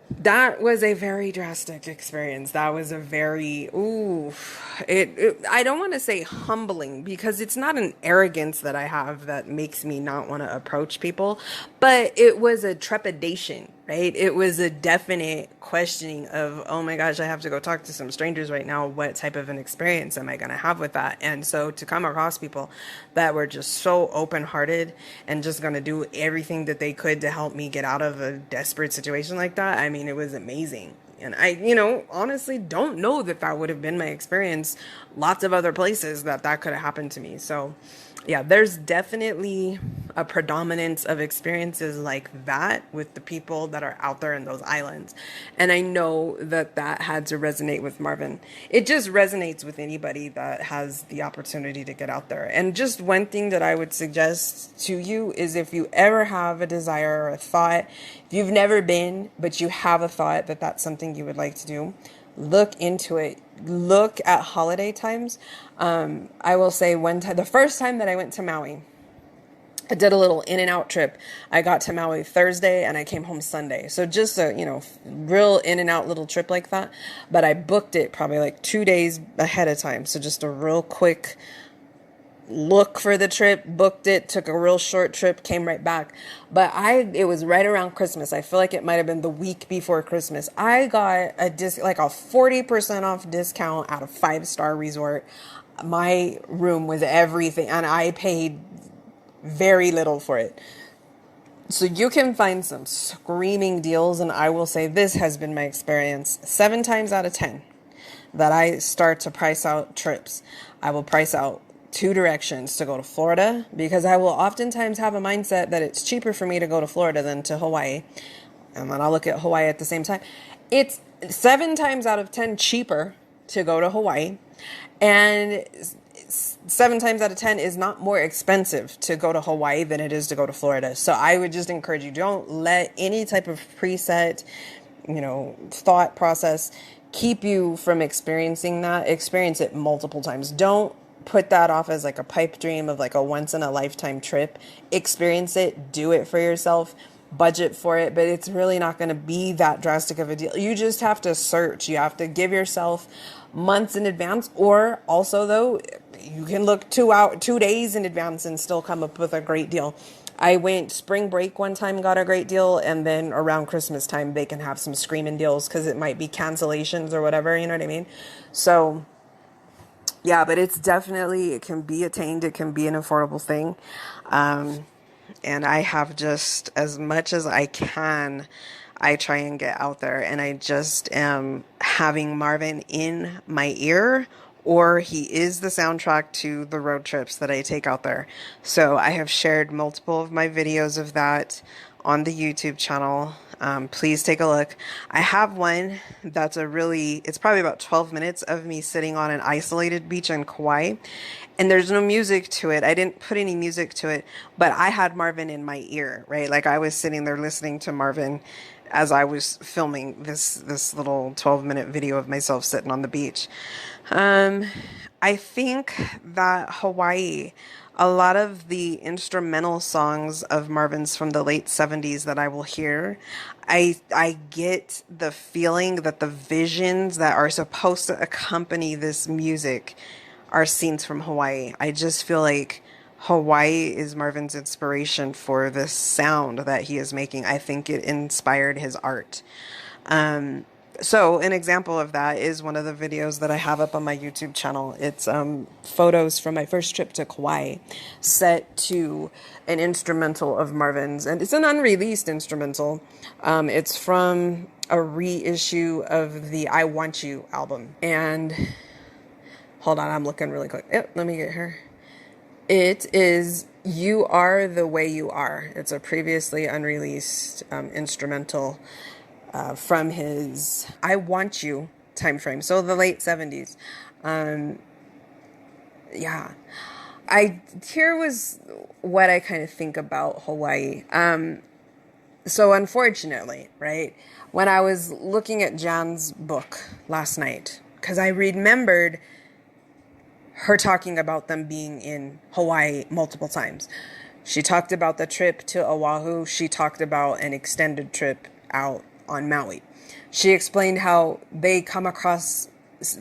that was a very drastic experience. That was a very, I don't want to say humbling, because it's not an arrogance that I have that makes me not want to approach people, but it was a trepidation, right? It was a definite questioning of, oh my gosh, I have to go talk to some strangers right now. What type of an experience am I going to have with that? And so to come across people that were just so open-hearted and just going to do everything that they could to help me get out of a desperate situation like that, I mean, it was amazing. And I, honestly don't know that would have been my experience lots of other places that could have happened to me. So yeah, there's definitely a predominance of experiences like that with the people that are out there in those islands. And I know that had to resonate with Marvin. It just resonates with anybody that has the opportunity to get out there. And just one thing that I would suggest to you is, if you ever have a desire or a thought, if you've never been, but you have a thought that that's something you would like to do, look into it. Look at holiday times. I will say the first time that I went to Maui, I did a little in and out trip. I got to Maui Thursday and I came home Sunday. So just a, real in and out little trip like that. But I booked it probably like 2 days ahead of time. So just a real quick look for the trip, booked it, took a real short trip, came right back. But it was right around Christmas. I feel like it might have been the week before Christmas. I got a 40% off discount at a 5-star resort. My room was everything, and I paid very little for it. So you can find some screaming deals, and I will say this has been my experience 7 times out of 10 that I start to price out trips. I will price out 2 directions to go to Florida, because I will oftentimes have a mindset that it's cheaper for me to go to Florida than to Hawaii. And then I'll look at Hawaii at the same time. It's 7 times out of 10 cheaper to go to Hawaii. And 7 times out of 10 is not more expensive to go to Hawaii than it is to go to Florida. So I would just encourage you, don't let any type of preset, thought process keep you from experiencing that. Experience it multiple times. Don't put that off as like a pipe dream of like a once in a lifetime trip. Experience it, do it for yourself, budget for it, but it's really not going to be that drastic of a deal. You just have to search. You have to give yourself months in advance, or also though, you can look 2 days in advance and still come up with a great deal. I went spring break one time, got a great deal, and then around Christmas time, they can have some screaming deals because it might be cancellations or whatever, you know what I mean? So yeah, but it can be attained. It can be an affordable thing. And I have just, as much as I can, I try and get out there, and I just am having Marvin in my ear, or he is the soundtrack to the road trips that I take out there. So I have shared multiple of my videos of that on the YouTube channel. Please take a look. I have one that's it's probably about 12 minutes of me sitting on an isolated beach in Kauai, and there's no music to it. I didn't put any music to it, but I had Marvin in my ear, right? Like I was sitting there listening to Marvin as I was filming this little 12-minute video of myself sitting on the beach. I think that Hawaii, a lot of the instrumental songs of Marvin's from the late 70s that I will hear, I get the feeling that the visions that are supposed to accompany this music are scenes from Hawaii. I just feel like Hawaii is Marvin's inspiration for this sound that he is making. I think it inspired his art. So an example of that is one of the videos that I have up on my YouTube channel. It's photos from my first trip to Kauai set to an instrumental of Marvin's, and it's an unreleased instrumental. It's from a reissue of the I Want You album. And hold on, I'm looking really quick. Yep, let me get here. It is You Are the Way You Are. It's a previously unreleased instrumental from his I Want You time frame. So the late 70s. Yeah. Here was what I kind of think about Hawaii. So unfortunately, right, when I was looking at Jan's book last night, because I remembered her talking about them being in Hawaii multiple times. She talked about the trip to Oahu. She talked about an extended trip out on Maui. She explained how they come across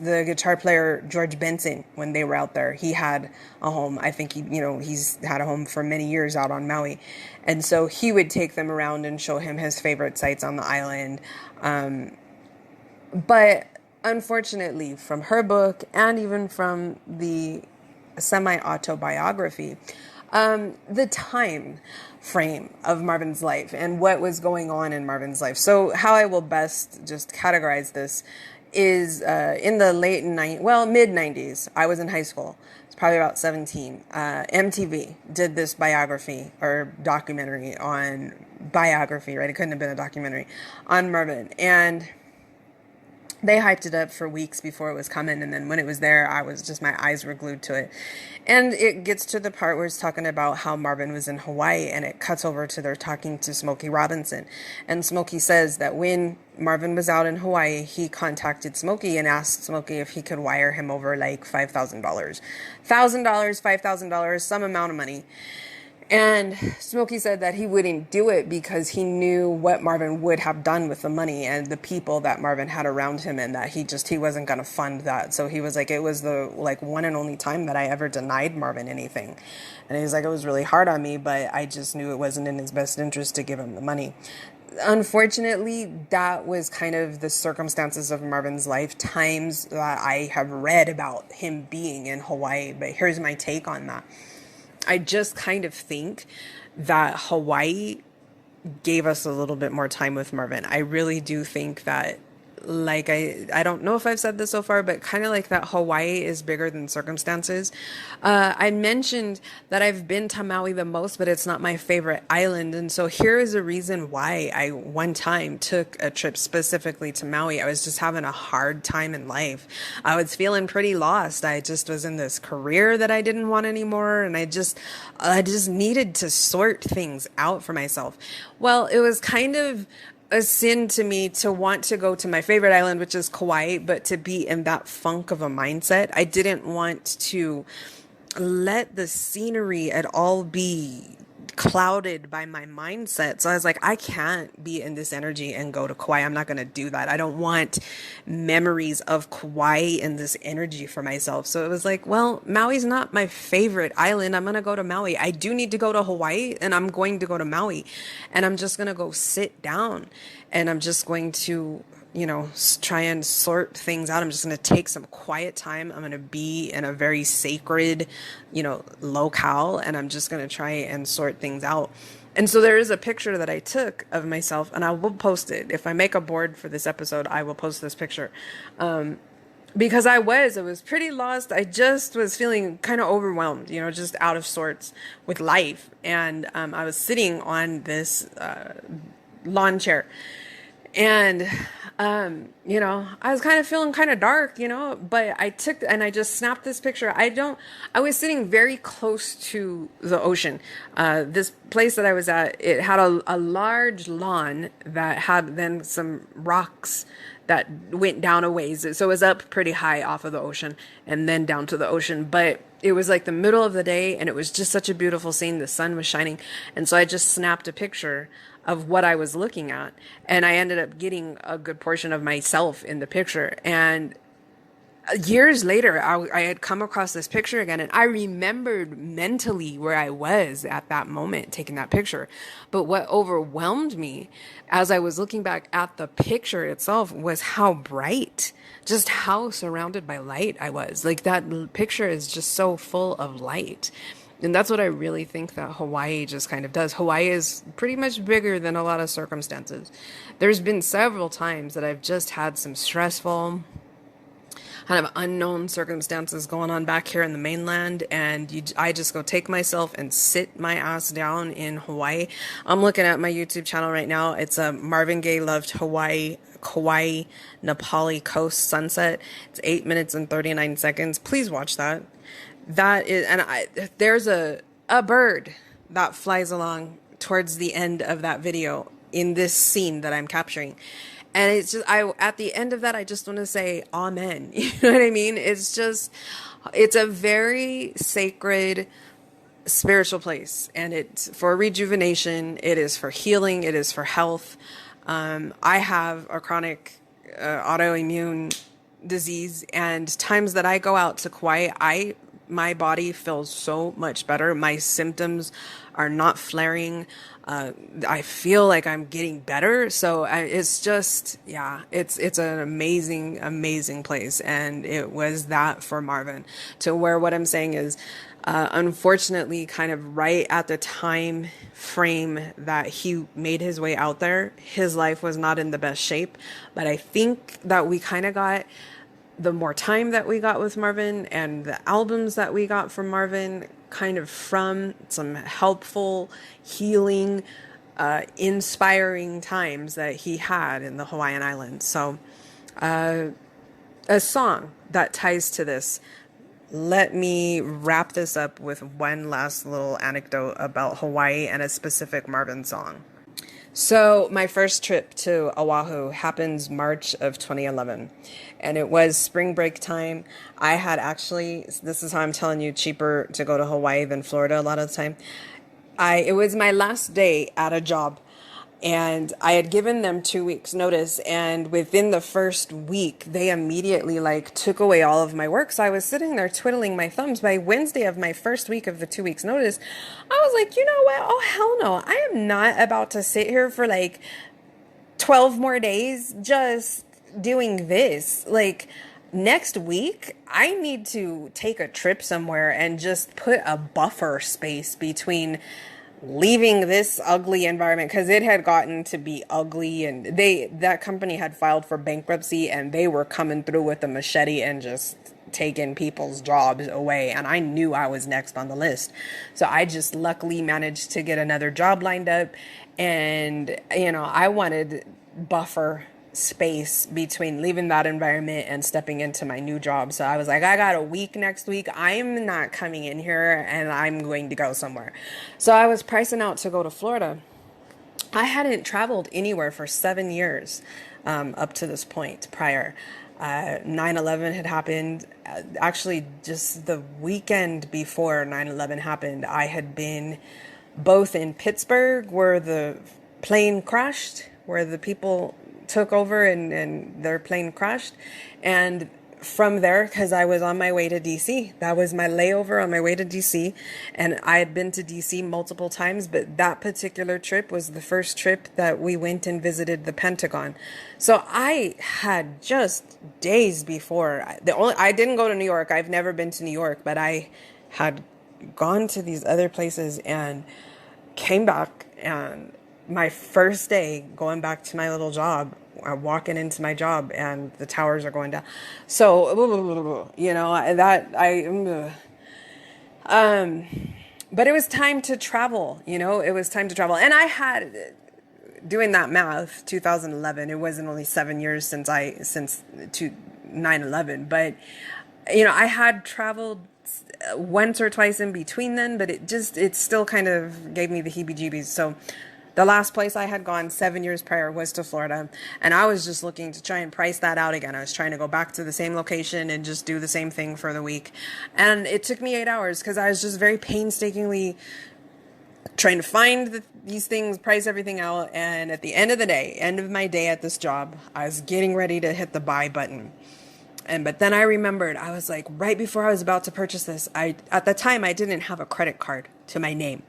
the guitar player George Benson when they were out there. He had a home. I think he's had a home for many years out on Maui. And so he would take them around and show him his favorite sites on the island. But unfortunately, from her book and even from the semi-autobiography, the time frame of Marvin's life and what was going on in Marvin's life. So how I will best just categorize this is in the mid 90s. I was in high school. It's probably about 17. MTV did this biography or documentary on biography, right? It couldn't have been a documentary on Marvin. And they hyped it up for weeks before it was coming. And then when it was there, my eyes were glued to it. And it gets to the part where it's talking about how Marvin was in Hawaii, and it cuts over to they're talking to Smokey Robinson. And Smokey says that when Marvin was out in Hawaii, he contacted Smokey and asked Smokey if he could wire him over like $5,000, $5,000, some amount of money. And Smokey said that he wouldn't do it because he knew what Marvin would have done with the money and the people that Marvin had around him, and that he wasn't going to fund that. So he was like, it was the one and only time that I ever denied Marvin anything. And he's like, it was really hard on me, but I just knew it wasn't in his best interest to give him the money. Unfortunately, that was kind of the circumstances of Marvin's life, times that I have read about him being in Hawaii. But here's my take on that. I just kind of think that Hawaii gave us a little bit more time with Marvin. I really do think that, I don't know if I've said this so far, but kind of like that Hawaii is bigger than circumstances. I mentioned that I've been to Maui the most, but it's not my favorite island. And so here is a reason why I one time took a trip specifically to Maui. I was just having a hard time in life. I was feeling pretty lost. I just was in this career that I didn't want anymore. And I just needed to sort things out for myself. Well, it was kind of a sin to me to want to go to my favorite island, which is Kauai, but to be in that funk of a mindset. I didn't want to let the scenery at all be clouded by my mindset. So I was like, I can't be in this energy and go to Kauai. I'm not going to do that. I don't want memories of Kauai in this energy for myself. So it was like, well, Maui's not my favorite island. I'm going to go to Maui. I do need to go to Hawaii, and I'm going to go to Maui, and I'm just going to go sit down, and I'm just going to try and sort things out. I'm just going to take some quiet time. I'm going to be in a very sacred, locale, and I'm just going to try and sort things out. And so there is a picture that I took of myself, and I will post it. If I make a board for this episode, I will post this picture. Because I was pretty lost. I just was feeling kind of overwhelmed, just out of sorts with life. And I was sitting on this lawn chair. And, I was kind of feeling kind of dark, but I just snapped this picture. I was sitting very close to the ocean. This place that I was at, it had a large lawn that had then some rocks that went down a ways. So it was up pretty high off of the ocean and then down to the ocean. But it was like the middle of the day, and it was just such a beautiful scene. The sun was shining. And so I just snapped a picture of what I was looking at. And I ended up getting a good portion of myself in the picture. And years later, I had come across this picture again, and I remembered mentally where I was at that moment taking that picture. But what overwhelmed me as I was looking back at the picture itself was how bright, just how surrounded by light I was. Like that picture is just so full of light. And that's what I really think that Hawaii just kind of does. Hawaii is pretty much bigger than a lot of circumstances. There's been several times that I've just had some stressful, kind of unknown circumstances going on back here in the mainland, and I just go take myself and sit my ass down in Hawaii. I'm looking at my YouTube channel right now. It's a Marvin Gaye Loved Hawaii, Kauai, Nepali Coast Sunset. It's 8 minutes and 39 seconds. Please watch that. That is, and there's a bird that flies along towards the end of that video in this scene that I'm capturing. And it's just, at the end of that, I just want to say amen. You know what I mean? It's a very sacred spiritual place, and it's for rejuvenation. It is for healing. It is for health. I have a chronic autoimmune disease, and times that I go out to Kauai, my body feels so much better. My symptoms are not flaring. I feel like I'm getting better. So it's just, yeah, it's an amazing, amazing place. And it was that for Marvin, to where what I'm saying is, unfortunately, kind of right at the time frame that he made his way out there, his life was not in the best shape. But I think that we kind of got, the more time that we got with Marvin and the albums that we got from Marvin, kind of from some helpful, healing, inspiring times that he had in the Hawaiian Islands. So a song that ties to this. Let me wrap this up with one last little anecdote about Hawaii and a specific Marvin song. So my first trip to Oahu happens March of 2011, and it was spring break time. I had actually, this is how I'm telling you, cheaper to go to Hawaii than Florida a lot of the time. It was my last day at a job, and I had given them 2 weeks notice, and within the first week, they immediately took away all of my work. So I was sitting there twiddling my thumbs. By Wednesday of my first week of the 2 weeks notice, I was like, you know what? Oh, hell no. I am not about to sit here for 12 more days just doing this. Next week, I need to take a trip somewhere and just put a buffer space between leaving this ugly environment, because it had gotten to be ugly, and that company had filed for bankruptcy, and they were coming through with a machete and just taking people's jobs away, and I knew I was next on the list. So I just luckily managed to get another job lined up, and I wanted buffer space between leaving that environment and stepping into my new job. So I was like, I got a week next week. I'm not coming in here, and I'm going to go somewhere. So I was pricing out to go to Florida. I hadn't traveled anywhere for 7 years up to this point prior. 9/11 had happened. Actually, just the weekend before 9/11 happened, I had been both in Pittsburgh, where the plane crashed, where the people took over and their plane crashed. And from there, because I was on my way to DC, that was my layover on my way to DC. And I had been to DC multiple times, but that particular trip was the first trip that we went and visited the Pentagon. So I had just days before, I didn't go to New York. I've never been to New York, but I had gone to these other places and came back, and my first day going back to my little job, walking into my job, and the towers are going down. So, but it was time to travel, it was time to travel. And I had, doing that math, 2011, it wasn't only 7 years since 9/11, but, I had traveled once or twice in between then, but it still kind of gave me the heebie-jeebies. So the last place I had gone 7 years prior was to Florida, and I was just looking to try and price that out again. I was trying to go back to the same location and just do the same thing for the week. And it took me 8 hours, because I was just very painstakingly trying to find these things, price everything out. And at the end of the day, end of my day at this job, I was getting ready to hit the buy button. But then I remembered, I was like, right before I was about to purchase this, at the time I didn't have a credit card to my name.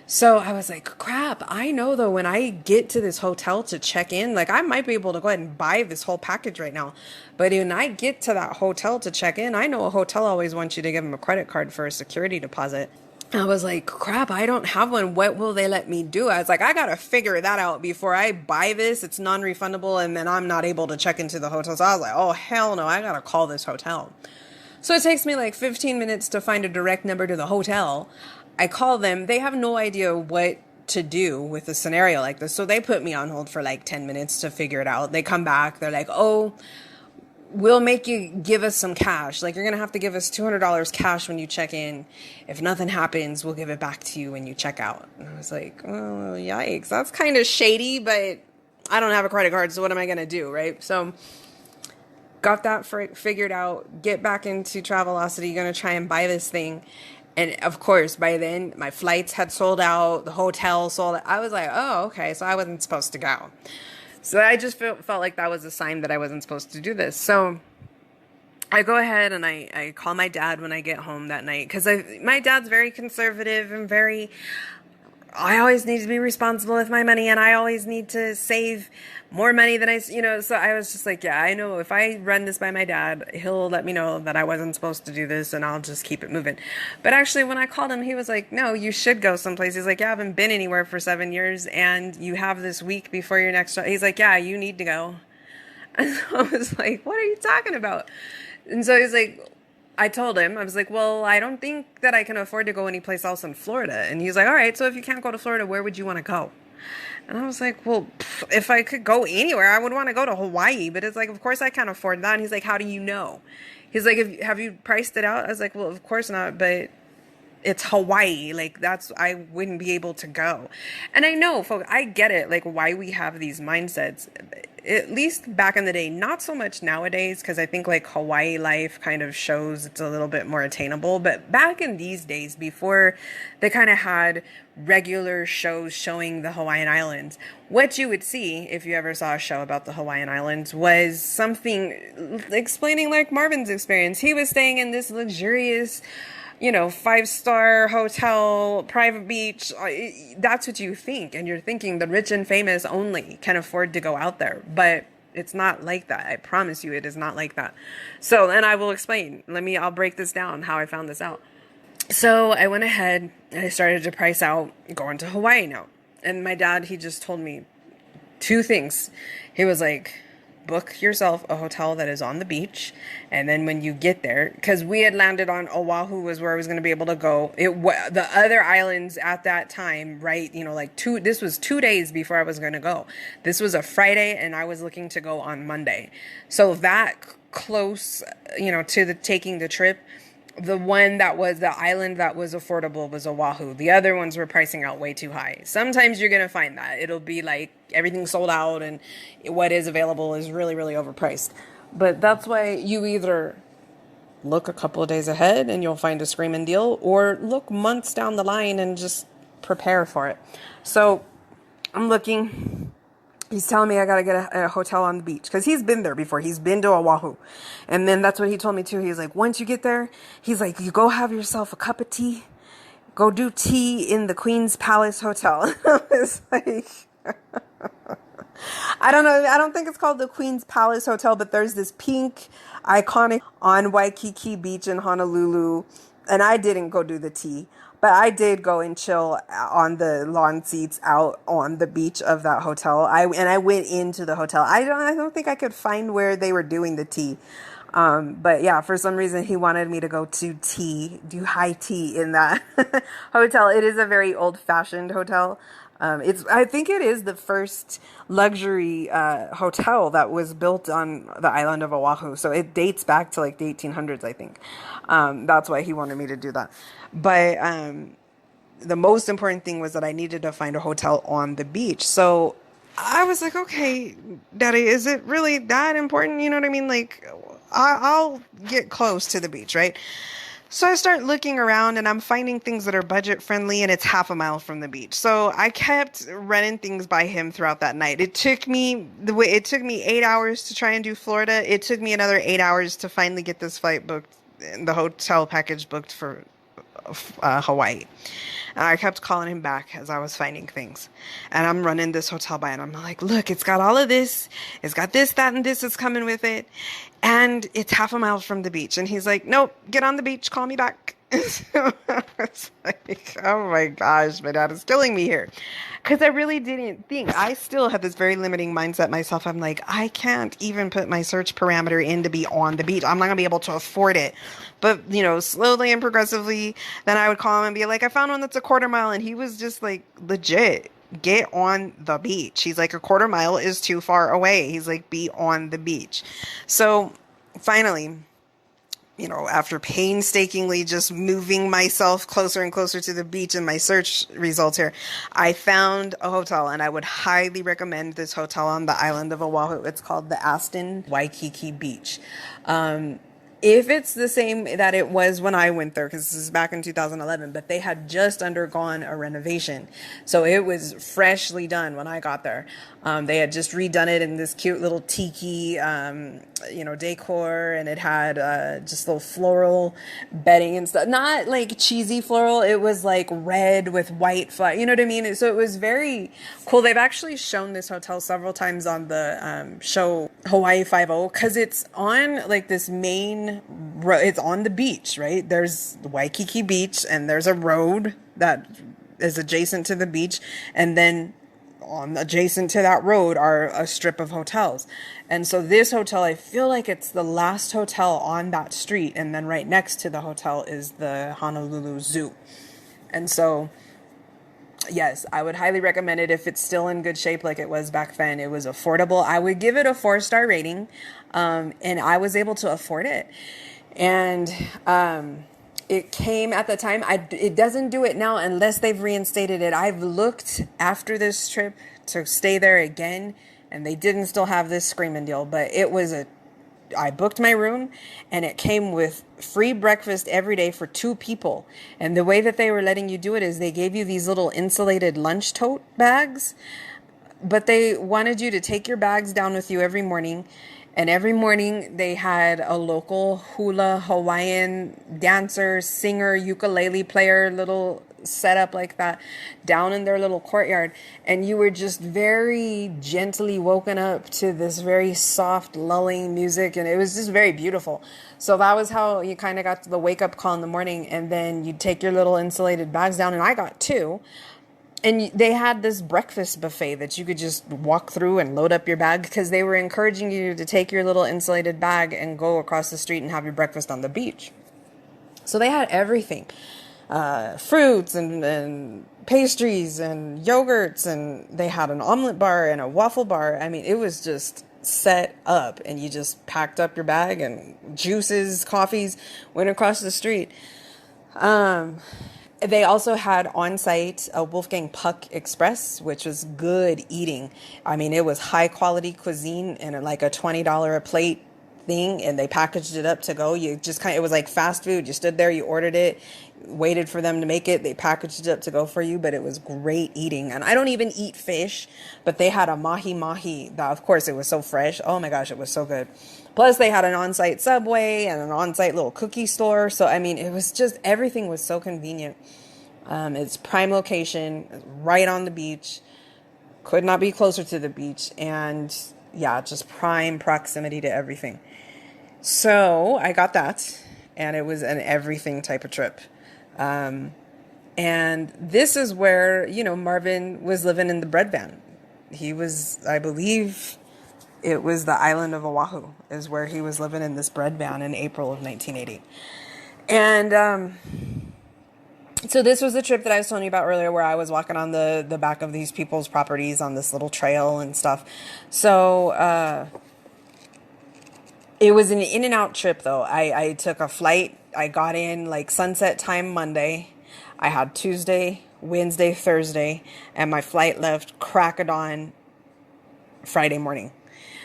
So I was like, crap, I know though, when I get to this hotel to check in, like I might be able to go ahead and buy this whole package right now. But when I get to that hotel to check in, I know a hotel always wants you to give them a credit card for a security deposit. I was like, crap, I don't have one. What will they let me do? I was like, I got to figure that out before I buy this. It's non-refundable and then I'm not able to check into the hotel. So I was like, oh, hell no, I got to call this hotel. So it takes me like 15 minutes to find a direct number to the hotel. I call them. They have no idea what to do with a scenario like this. So they put me on hold for like 10 minutes to figure it out. They come back. They're like, oh, we'll make you give us some cash. Like, you're going to have to give us $200 cash when you check in. If nothing happens, we'll give it back to you when you check out. And I was like, oh, yikes. That's kind of shady, but I don't have a credit card, so what am I going to do, right? So got that figured out, get back into Travelocity, going to try and buy this thing. And of course, by then, my flights had sold out, the hotel sold out. I was like, oh, okay, so I wasn't supposed to go. So I just felt like that was a sign that I wasn't supposed to do this. So I go ahead and I call my dad when I get home that night. Because my dad's very conservative and I always need to be responsible with my money. And I always need to save more money than so I was just like, yeah, I know if I run this by my dad, he'll let me know that I wasn't supposed to do this and I'll just keep it moving. But actually, when I called him, he was like, no, you should go someplace. He's like, yeah, I haven't been anywhere for 7 years and you have this week before your next. He's like, yeah, you need to go. And so I was like, what are you talking about? And so he's like, I told him, I was like, well, I don't think that I can afford to go anyplace else in Florida. And he's like, all right, so if you can't go to Florida, where would you want to go? And I was like, well, if I could go anywhere, I would want to go to Hawaii. But it's like, of course I can't afford that. And he's like, how do you know? He's like, have you priced it out? I was like, well, of course not. But it's Hawaii. Like, I wouldn't be able to go. And I know, folks, I get it. Like, why we have these mindsets, at least back in the day, not so much nowadays, because I think like Hawaii life kind of shows it's a little bit more attainable. But back in these days, before they kind of had regular shows showing the Hawaiian Islands, what you would see if you ever saw a show about the Hawaiian Islands was something explaining like Marvin's experience. He was staying in this luxurious 5-star hotel, private beach. That's what you think. And you're thinking the rich and famous only can afford to go out there. But it's not like that. I promise you it is not like that. So, and I will explain. I'll break this down, how I found this out. So I went ahead and I started to price out going to Hawaii now. And my dad, he just told me 2 things. He was like, book yourself a hotel that is on the beach. And then when you get there, because we had landed on Oahu was where I was going to be able to go. The other islands at that time, right? This was 2 days before I was going to go. This was a Friday and I was looking to go on Monday. So that close, to taking the trip, the one that was the island that was affordable was Oahu. The other ones were pricing out way too high. Sometimes you're going to find that. It'll be like everything's sold out and what is available is really, really overpriced. But that's why you either look a couple of days ahead and you'll find a screaming deal, or look months down the line and just prepare for it. So I'm looking. He's telling me I got to get a hotel on the beach because he's been there before. He's been to Oahu. And then that's what he told me too. He's like, once you get there, he's like, you go have yourself a cup of tea. Go do tea in the Queen's Palace Hotel. I was like, I don't know. I don't think it's called the Queen's Palace Hotel, but there's this pink iconic on Waikiki Beach in Honolulu. And I didn't go do the tea. But I did go and chill on the lawn seats out on the beach of that hotel. I went into the hotel. I don't think I could find where they were doing the tea. But yeah, for some reason he wanted me to go to do high tea in that hotel. It is a very old-fashioned hotel. I think it is the first luxury hotel that was built on the island of Oahu. So it dates back to like the 1800s, I think. That's why he wanted me to do that. But the most important thing was that I needed to find a hotel on the beach. So I was like, okay, Daddy, is it really that important? You know what I mean? Like, I'll get close to the beach, right? So I start looking around and I'm finding things that are budget friendly and it's half a mile from the beach. So I kept running things by him throughout that night. It took me 8 hours to try and do Florida. It took me another 8 hours to finally get this flight booked, the hotel package booked for Hawaii. And I kept calling him back as I was finding things. And I'm running this hotel by and I'm like, look, it's got all of this. It's got this, that, and this is coming with it. And it's half a mile from the beach. And he's like, nope, get on the beach. Call me back. So I was like, oh my gosh, my dad is killing me here. Because I really didn't think. I still had this very limiting mindset myself. I'm like, I can't even put my search parameter in to be on the beach. I'm not going to be able to afford it. But, slowly and progressively, then I would call him and be like, I found one that's a quarter mile. And he was just like, legit, get on the beach. He's like, a quarter mile is too far away. He's like, be on the beach. So finally, after painstakingly just moving myself closer and closer to the beach in my search results here, I found a hotel, and I would highly recommend this hotel on the island of Oahu. It's called the Aston Waikiki Beach. If it's the same that it was when I went there, because this is back in 2011, but they had just undergone a renovation. So it was freshly done when I got there. They had just redone it in this cute little tiki, decor, and it had just little floral bedding and stuff. Not like cheesy floral. It was like red with white flower. You know what I mean? So it was very cool. They've actually shown this hotel several times on the show Hawaii 5-0, because it's on like this main road. It's on the beach, right? There's the Waikiki Beach, and there's a road that is adjacent to the beach, and then adjacent to that road are a strip of hotels. And so this hotel, I feel like it's the last hotel on that street. And then right next to the hotel is the Honolulu Zoo. And so, yes, I would highly recommend it if it's still in good shape like it was back then. It was affordable. I would give it a 4-star rating. And I was able to afford it. And, it came at the time. It doesn't do it now unless they've reinstated it. I've looked after this trip to stay there again, and they didn't still have this screaming deal. But I booked my room, and it came with free breakfast every day for 2 people. And the way that they were letting you do it is they gave you these little insulated lunch tote bags, but they wanted you to take your bags down with you every morning. And every morning they had a local hula Hawaiian dancer, singer, ukulele player, little setup like that down in their little courtyard. And you were just very gently woken up to this very soft, lulling music. And it was just very beautiful. So that was how you kind of got to the wake up call in the morning. And then you'd take your little insulated bags down. And I got 2. And they had this breakfast buffet that you could just walk through and load up your bag, because they were encouraging you to take your little insulated bag and go across the street and have your breakfast on the beach. So they had everything, fruits and pastries and yogurts, and they had an omelet bar and a waffle bar. I mean, it was just set up, and you just packed up your bag and juices, coffees, went across the street. They also had on site a Wolfgang Puck Express, which was good eating. I mean, it was high quality cuisine and like a $20 a plate thing, and they packaged it up to go. It was like fast food. You stood there, you ordered it, waited for them to make it. They packaged it up to go for you, but it was great eating. And I don't even eat fish, but they had a mahi-mahi that, of course, it was so fresh. Oh my gosh, it was so good. Plus, they had an on-site Subway and an on-site little cookie store. So, I mean, it was just, everything was so convenient. It's prime location, right on the beach. Could not be closer to the beach. And, yeah, just prime proximity to everything. So, I got that. And it was an everything type of trip. And this is where, Marvin was living in the bread van. He was, I believe... It was the island of Oahu is where he was living in this bread van in April of 1980. And so this was the trip that I was telling you about earlier, where I was walking on the back of these people's properties on this little trail and stuff. So it was an in and out trip, though. I took a flight. I got in like sunset time Monday. I had Tuesday, Wednesday, Thursday, and my flight left crack of dawn Friday morning.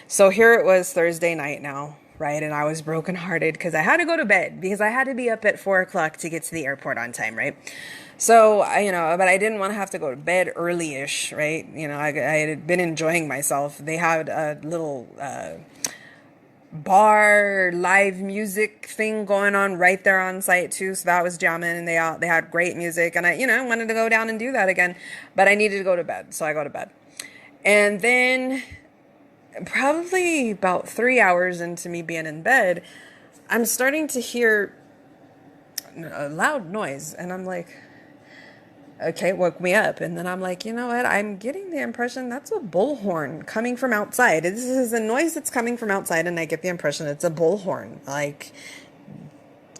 So here it was Thursday night now, right? And I was brokenhearted because I had to go to bed because I had to be up at 4 o'clock to get to the airport on time, right? So, but I didn't want to have to go to bed early-ish, right? I had been enjoying myself. They had a little bar live music thing going on right there on site too, so that was jamming, and they had great music, and I wanted to go down and do that again, but I needed to go to bed, so I go to bed. And then probably about 3 hours into me being in bed, I'm starting to hear a loud noise, and I'm like, okay, it woke me up. And then I'm like, you know what? I'm getting the impression that's a bullhorn coming from outside. This is a noise that's coming from outside, and I get the impression it's a bullhorn, like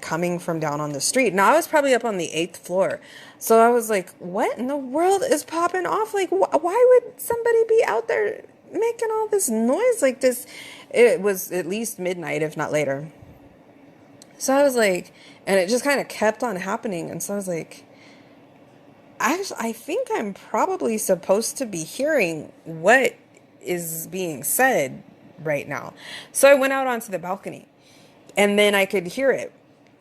coming from down on the street. Now, I was probably up on the 8th floor. So I was like, what in the world is popping off? Like, why would somebody be out there making all this noise like this? It was at least midnight, if not later. So I was like, and it just kind of kept on happening. And so I was like, I think I'm probably supposed to be hearing what is being said right now. So I went out onto the balcony, and then I could hear it.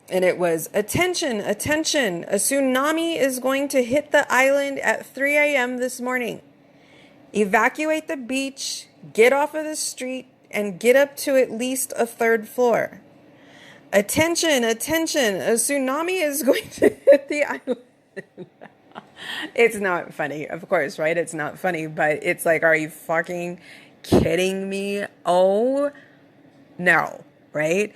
And it was, attention, attention, a tsunami is going to hit the island at 3 a.m. this morning. Evacuate the beach, get off of the street, and get up to at least a 3rd floor. Attention, attention, a tsunami is going to hit the island. It's not funny, of course, right? It's not funny, but it's like, are you fucking kidding me? Oh, no, right?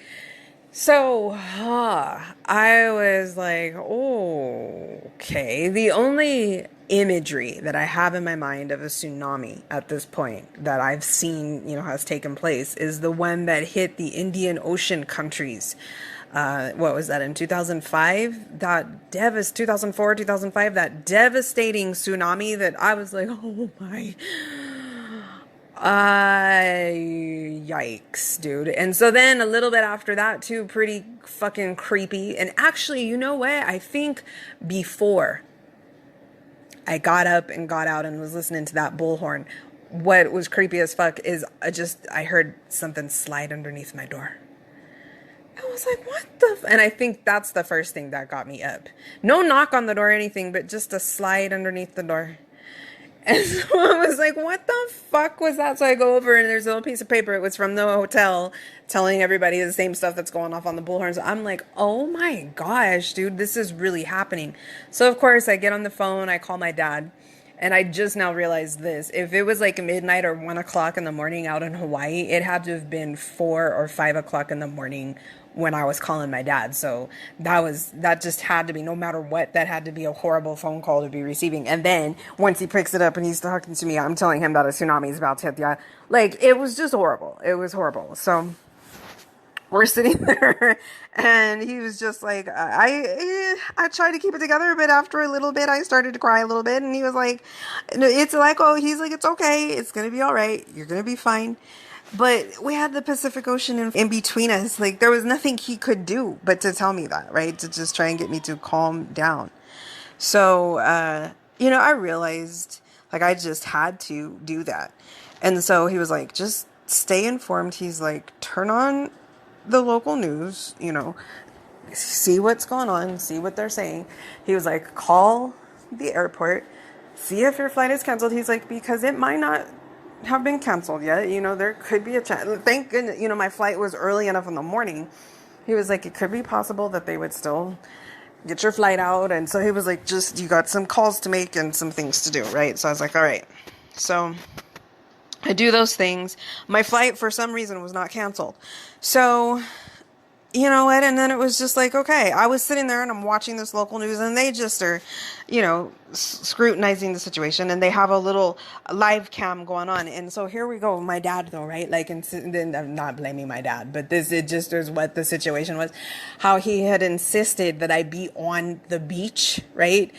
So, I was like, oh, okay. The only imagery that I have in my mind of a tsunami at this point that I've seen, has taken place is the one that hit the Indian Ocean countries. What was that, in 2005? 2004, 2005, that devastating tsunami that I was like, oh my, yikes, dude. And so then a little bit after that too, pretty fucking creepy. And actually, you know what? I think before I got up and got out and was listening to that bullhorn, what was creepy as fuck is I heard something slide underneath my door. I was like, what the and I think that's the first thing that got me up. No knock on the door or anything, but just a slide underneath the door. And so I was like, what the fuck was that? So I go over, and there's a little piece of paper. It was from the hotel telling everybody the same stuff that's going off on the bullhorns. I'm like, oh my gosh, dude, this is really happening. So of course I get on the phone, I call my dad. And I just now realized this. If it was like midnight or 1 o'clock in the morning out in Hawaii, it had to have been 4 or 5 o'clock in the morning when I was calling my dad. So that just had to be, no matter what, that had to be a horrible phone call to be receiving. And then once he picks it up and he's talking to me, I'm telling him that a tsunami is about to hit the island. Like, it was just horrible. It was horrible. So we're sitting there, and he was just like, I tried to keep it together, but after a little bit, I started to cry a little bit, and he was like, it's like, oh, he's like, it's okay, it's gonna be all right, you're gonna be fine. But we had the Pacific Ocean in between us. Like, there was nothing he could do but to tell me that, right? To just try and get me to calm down. So, I realized, like, I just had to do that. And so he was like, just stay informed. He's like, turn on the local news, see what's going on, see what they're saying. He was like, call the airport, see if your flight is canceled. He's like, because it might not have been canceled yet. There could be a chance. Thank goodness, my flight was early enough in the morning. He was like, it could be possible that they would still get your flight out. And so he was like, just, you got some calls to make and some things to do, right? So I was like, all right. So I do those things. My flight, for some reason, was not canceled. So, you know what? And then it was just like, okay, I was sitting there and I'm watching this local news, and they just are, scrutinizing the situation, and they have a little live cam going on. And so here we go. My dad, though, right? Like, and then I'm not blaming my dad, but it just is what the situation was, how he had insisted that I be on the beach, right?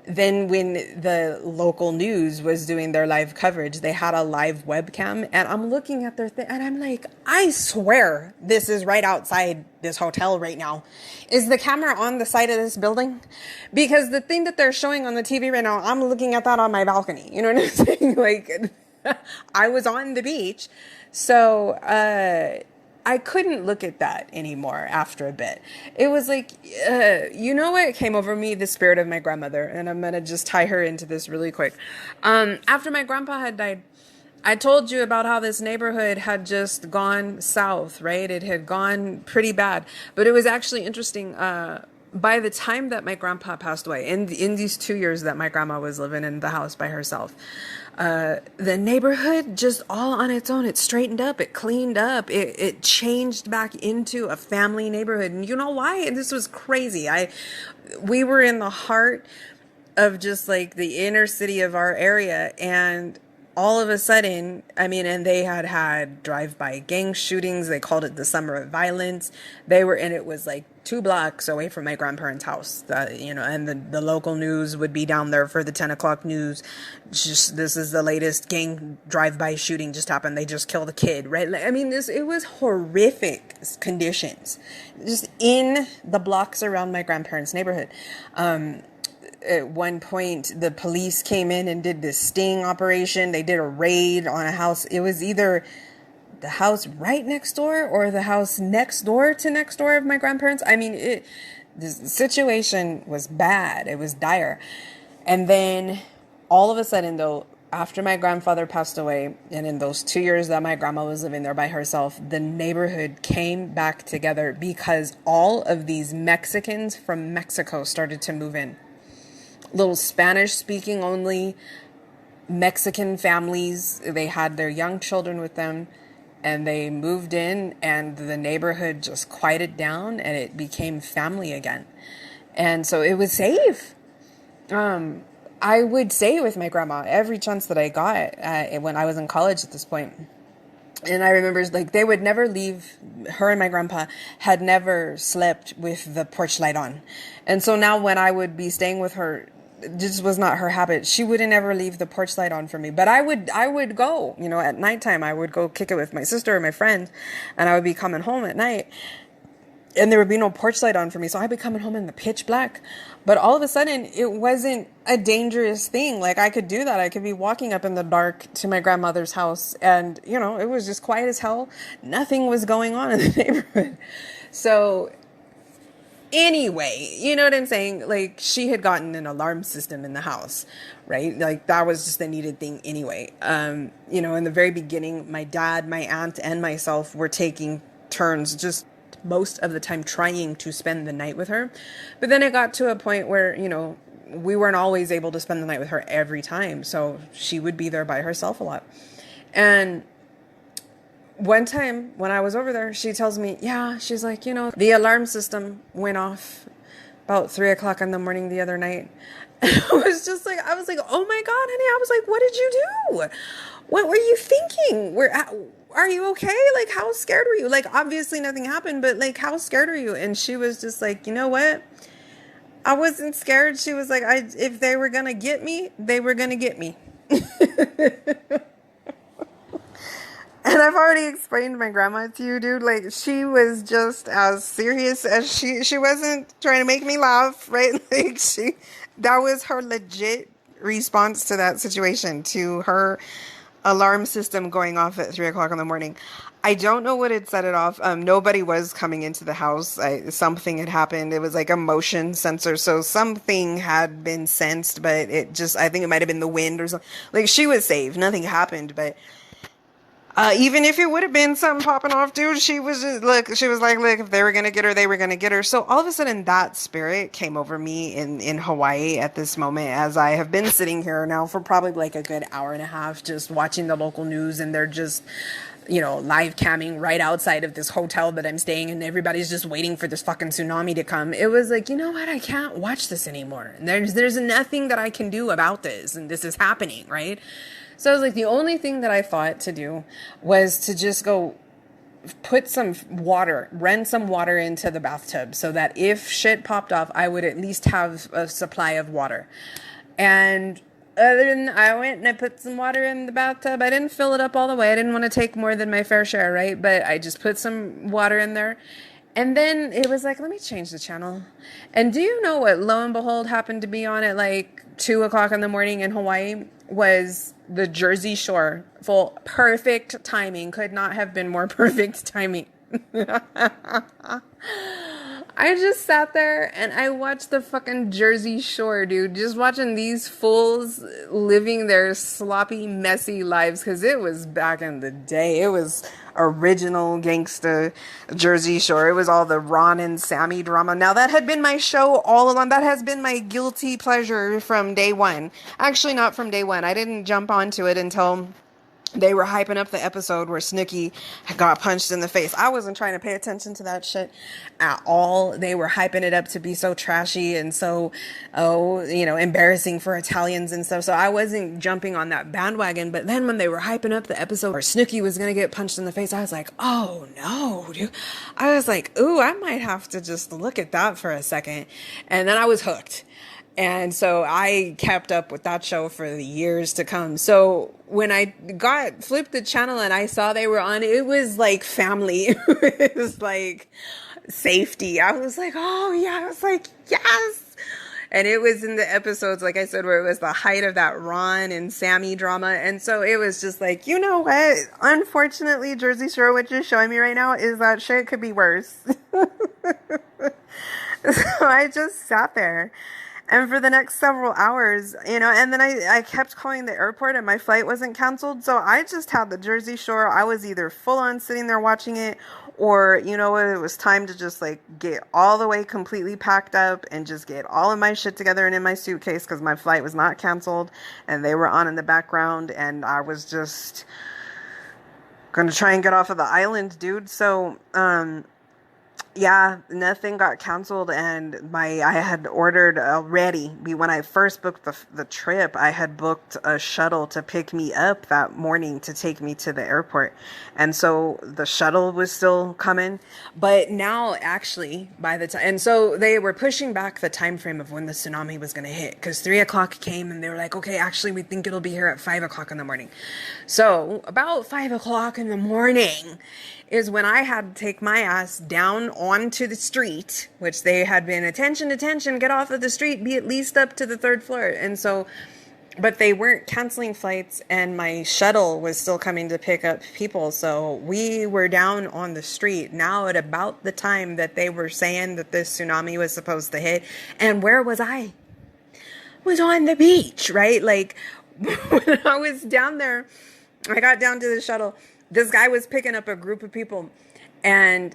Then when the local news was doing their live coverage, they had a live webcam, and I'm looking at their thing, and I'm like, I swear this is right outside this hotel right now. Is the camera on the side of this building? Because the thing that they're showing on the TV right now, I'm looking at that on my balcony. You know what I'm saying? Like, I was on the beach. So, I couldn't look at that anymore after a bit. It was like, you know what came over me? The spirit of my grandmother. And I'm going to just tie her into this really quick. After my grandpa had died, I told you about how this neighborhood had just gone south, right? It had gone pretty bad. But it was actually interesting. By the time that my grandpa passed away, in these 2 years that my grandma was living in the house by herself, the neighborhood just all on its own, it straightened up, it cleaned up, it changed back into a family neighborhood. And you know why? And this was crazy. We were in the heart of just like the inner city of our area, and all of a sudden, I mean, and they had drive-by gang shootings. They called it the summer of violence. And it was like 2 blocks away from my grandparents' house, and the local news would be down there for the 10 o'clock news. Just, this is the latest gang drive-by shooting just happened. They just killed a kid, right? I mean, it was horrific conditions just in the blocks around my grandparents' neighborhood. At one point, the police came in and did this sting operation. They did a raid on a house. It was either the house right next door or the house next door of my grandparents. I mean, the situation was bad. It was dire. And then all of a sudden, though, after my grandfather passed away, and in those 2 years that my grandma was living there by herself, the neighborhood came back together because all of these Mexicans from Mexico started to move in. Little Spanish speaking only Mexican families. They had their young children with them, and they moved in, and the neighborhood just quieted down and it became family again. And so it was safe. I would stay with my grandma every chance that I got when I was in college at this point. And I remember, like, they would never leave. Her and my grandpa had never slept with the porch light on. And so now when I would be staying with her, this was not her habit. She wouldn't ever leave the porch light on for me. But I would go, at nighttime. I would go kick it with my sister or my friends. And I would be coming home at night. And there would be no porch light on for me. So I'd be coming home in the pitch black. But all of a sudden, it wasn't a dangerous thing. Like, I could do that. I could be walking up in the dark to my grandmother's house. And, it was just quiet as hell. Nothing was going on in the neighborhood. So anyway, you know what I'm saying? Like, she had gotten an alarm system in the house, right? Like, that was just a needed thing anyway. In the very beginning, my dad, my aunt, and myself were taking turns just most of the time trying to spend the night with her. But then it got to a point where, we weren't always able to spend the night with her every time. So she would be there by herself a lot. And one time when I was over there, she tells me, she's like, the alarm system went off about 3 o'clock in the morning the other night. And I was like, oh my God, honey. I was like, what did you do? What were you thinking? Are you okay? Like, how scared were you? Like, obviously nothing happened, but like, how scared are you? And she was just like, you know what? I wasn't scared. She was like, if they were going to get me, they were going to get me. And I've already explained my grandma to you, dude. Like, she was just as serious as she wasn't trying to make me laugh, right? Like, that was her legit response to that situation, to her alarm system going off at 3 o'clock in the morning. I don't know what had set it off. Nobody was coming into the house. Something had happened. It was like a motion sensor. So something had been sensed, but I think it might have been the wind or something. Like, she was safe. Nothing happened, but even if it would have been something popping off, dude, she was like, if they were going to get her, they were going to get her. So all of a sudden that spirit came over me in Hawaii at this moment, as I have been sitting here now for probably like a good hour and a half, just watching the local news, and they're just, live camming right outside of this hotel that I'm staying in. Everybody's just waiting for this fucking tsunami to come. It was like, you know what? I can't watch this anymore. And there's nothing that I can do about this. And this is happening, right? So I was like, the only thing that I thought to do was to just go run some water into the bathtub, so that if shit popped off, I would at least have a supply of water. And I went and I put some water in the bathtub. I didn't fill it up all the way. I didn't want to take more than my fair share, right? But I just put some water in there. And then it was like, let me change the channel. And do you know what, lo and behold, happened to be on at like 2 o'clock in the morning in Hawaii? Was the Jersey Shore. Full perfect timing. Could not have been more perfect timing. I just sat there and I watched the fucking Jersey Shore, dude. Just watching these fools living their sloppy, messy lives. Because it was back in the day. It was original gangsta Jersey Shore. It was all the Ron and Sammy drama. Now, that had been my show all along. That has been my guilty pleasure from day one. Actually, not from day one. I didn't jump onto it until they were hyping up the episode where Snooki got punched in the face. I wasn't trying to pay attention to that shit at all. They were hyping it up to be so trashy and so, embarrassing for Italians and stuff. So I wasn't jumping on that bandwagon. But then when they were hyping up the episode where Snooki was going to get punched in the face, I was like, oh no, dude. I was like, ooh, I might have to just look at that for a second. And then I was hooked. And so I kept up with that show for the years to come. So when I flipped the channel and I saw they were on, it was like family. It was like safety. I was like, oh yeah. I was like, yes. And it was in the episodes, like I said, where it was the height of that Ron and Sammy drama. And so it was just like, you know what? Unfortunately, Jersey Shore, what you're showing me right now is that shit could be worse. So I just sat there. And for the next several hours, and then I kept calling the airport and my flight wasn't canceled. So I just had the Jersey Shore. I was either full on sitting there watching it, or, it was time to just like get all the way completely packed up and just get all of my shit together and in my suitcase, because my flight was not canceled and they were on in the background. And I was just going to try and get off of the island, dude. So, yeah, nothing got canceled, and I had ordered already. When I first booked the trip, I had booked a shuttle to pick me up that morning to take me to the airport. And so the shuttle was still coming, but now actually by the time, and so they were pushing back the time frame of when the tsunami was going to hit, because 3:00 came and they were like, okay, actually we think it'll be here at 5:00 in the morning. So about 5:00 in the morning is when I had to take my ass down onto the street, which they had been, attention, get off of the street, be at least up to the 3rd floor. And so, but they weren't canceling flights and my shuttle was still coming to pick up people. So we were down on the street now at about the time that they were saying that this tsunami was supposed to hit. And where was I? Was on the beach, right? Like when I was down there, I got down to the shuttle. This guy was picking up a group of people, and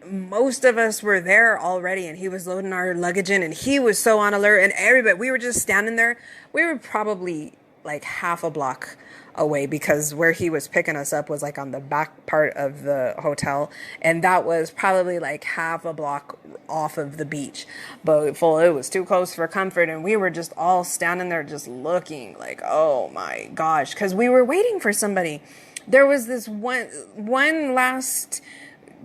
most of us were there already, and he was loading our luggage in, and he was so on alert, and everybody, we were just standing there. We were probably like half a block away, because where he was picking us up was like on the back part of the hotel, and that was probably like half a block off of the beach. But it was too close for comfort, and we were just all standing there just looking like, oh my gosh, because we were waiting for somebody. There was this one last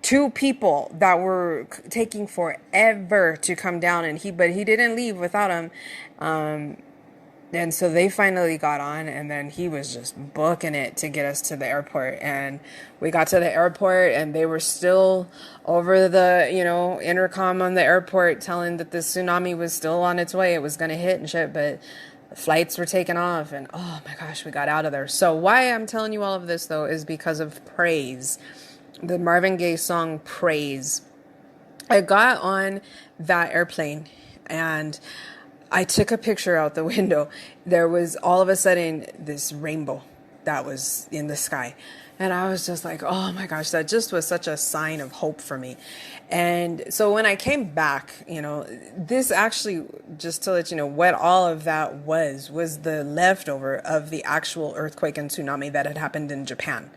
2 people that were taking forever to come down, but he didn't leave without him. And so they finally got on, and then he was just booking it to get us to the airport. And we got to the airport, and they were still over the, intercom on the airport telling that the tsunami was still on its way. It was going to hit and shit, but flights were taken off, and oh my gosh, we got out of there. So why I'm telling you all of this, though, is because of Praise, the Marvin Gaye song Praise. I got on that airplane and I took a picture out the window. There was all of a sudden this rainbow that was in the sky. And I was just like, oh my gosh, that just was such a sign of hope for me. And so when I came back, this actually, just to let you know what all of that was the leftover of the actual earthquake and tsunami that had happened in Japan.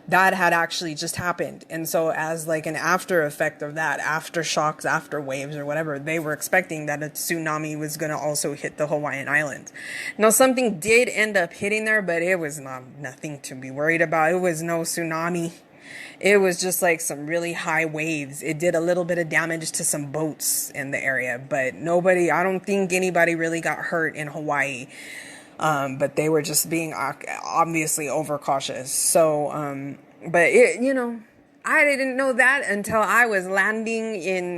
That had actually just happened. And so as like an after effect of that, aftershocks, after waves or whatever, they were expecting that a tsunami was going to also hit the Hawaiian Islands. Now something did end up hitting there, but it was nothing to be worried about. It was no tsunami. It was just like some really high waves. It did a little bit of damage to some boats in the area, but I don't think anybody really got hurt in Hawaii. But they were just being obviously overcautious. So, but it, I didn't know that until I was landing in,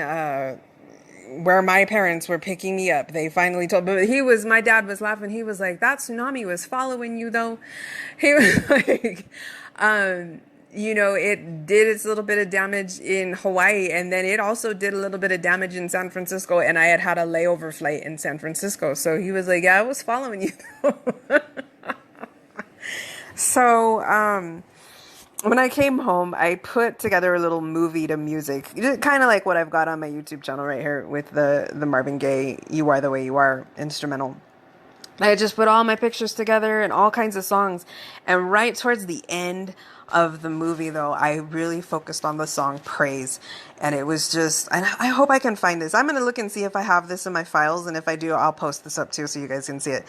where my parents were picking me up. They finally told, but my dad was laughing. He was like, that tsunami was following you though. He was like, it did its little bit of damage in Hawaii, and then it also did a little bit of damage in San Francisco, and I had a layover flight in San Francisco. So he was like, yeah, I was following you. So, when I came home, I put together a little movie to music, kind of like what I've got on my YouTube channel right here with the Marvin Gaye "You Are the Way You Are" instrumental. I just put all my pictures together and all kinds of songs. And right towards the end of the movie, though, I really focused on the song "Praise." And it was just, and I hope I can find this. I'm going to look and see if I have this in my files. And if I do, I'll post this up too so you guys can see it.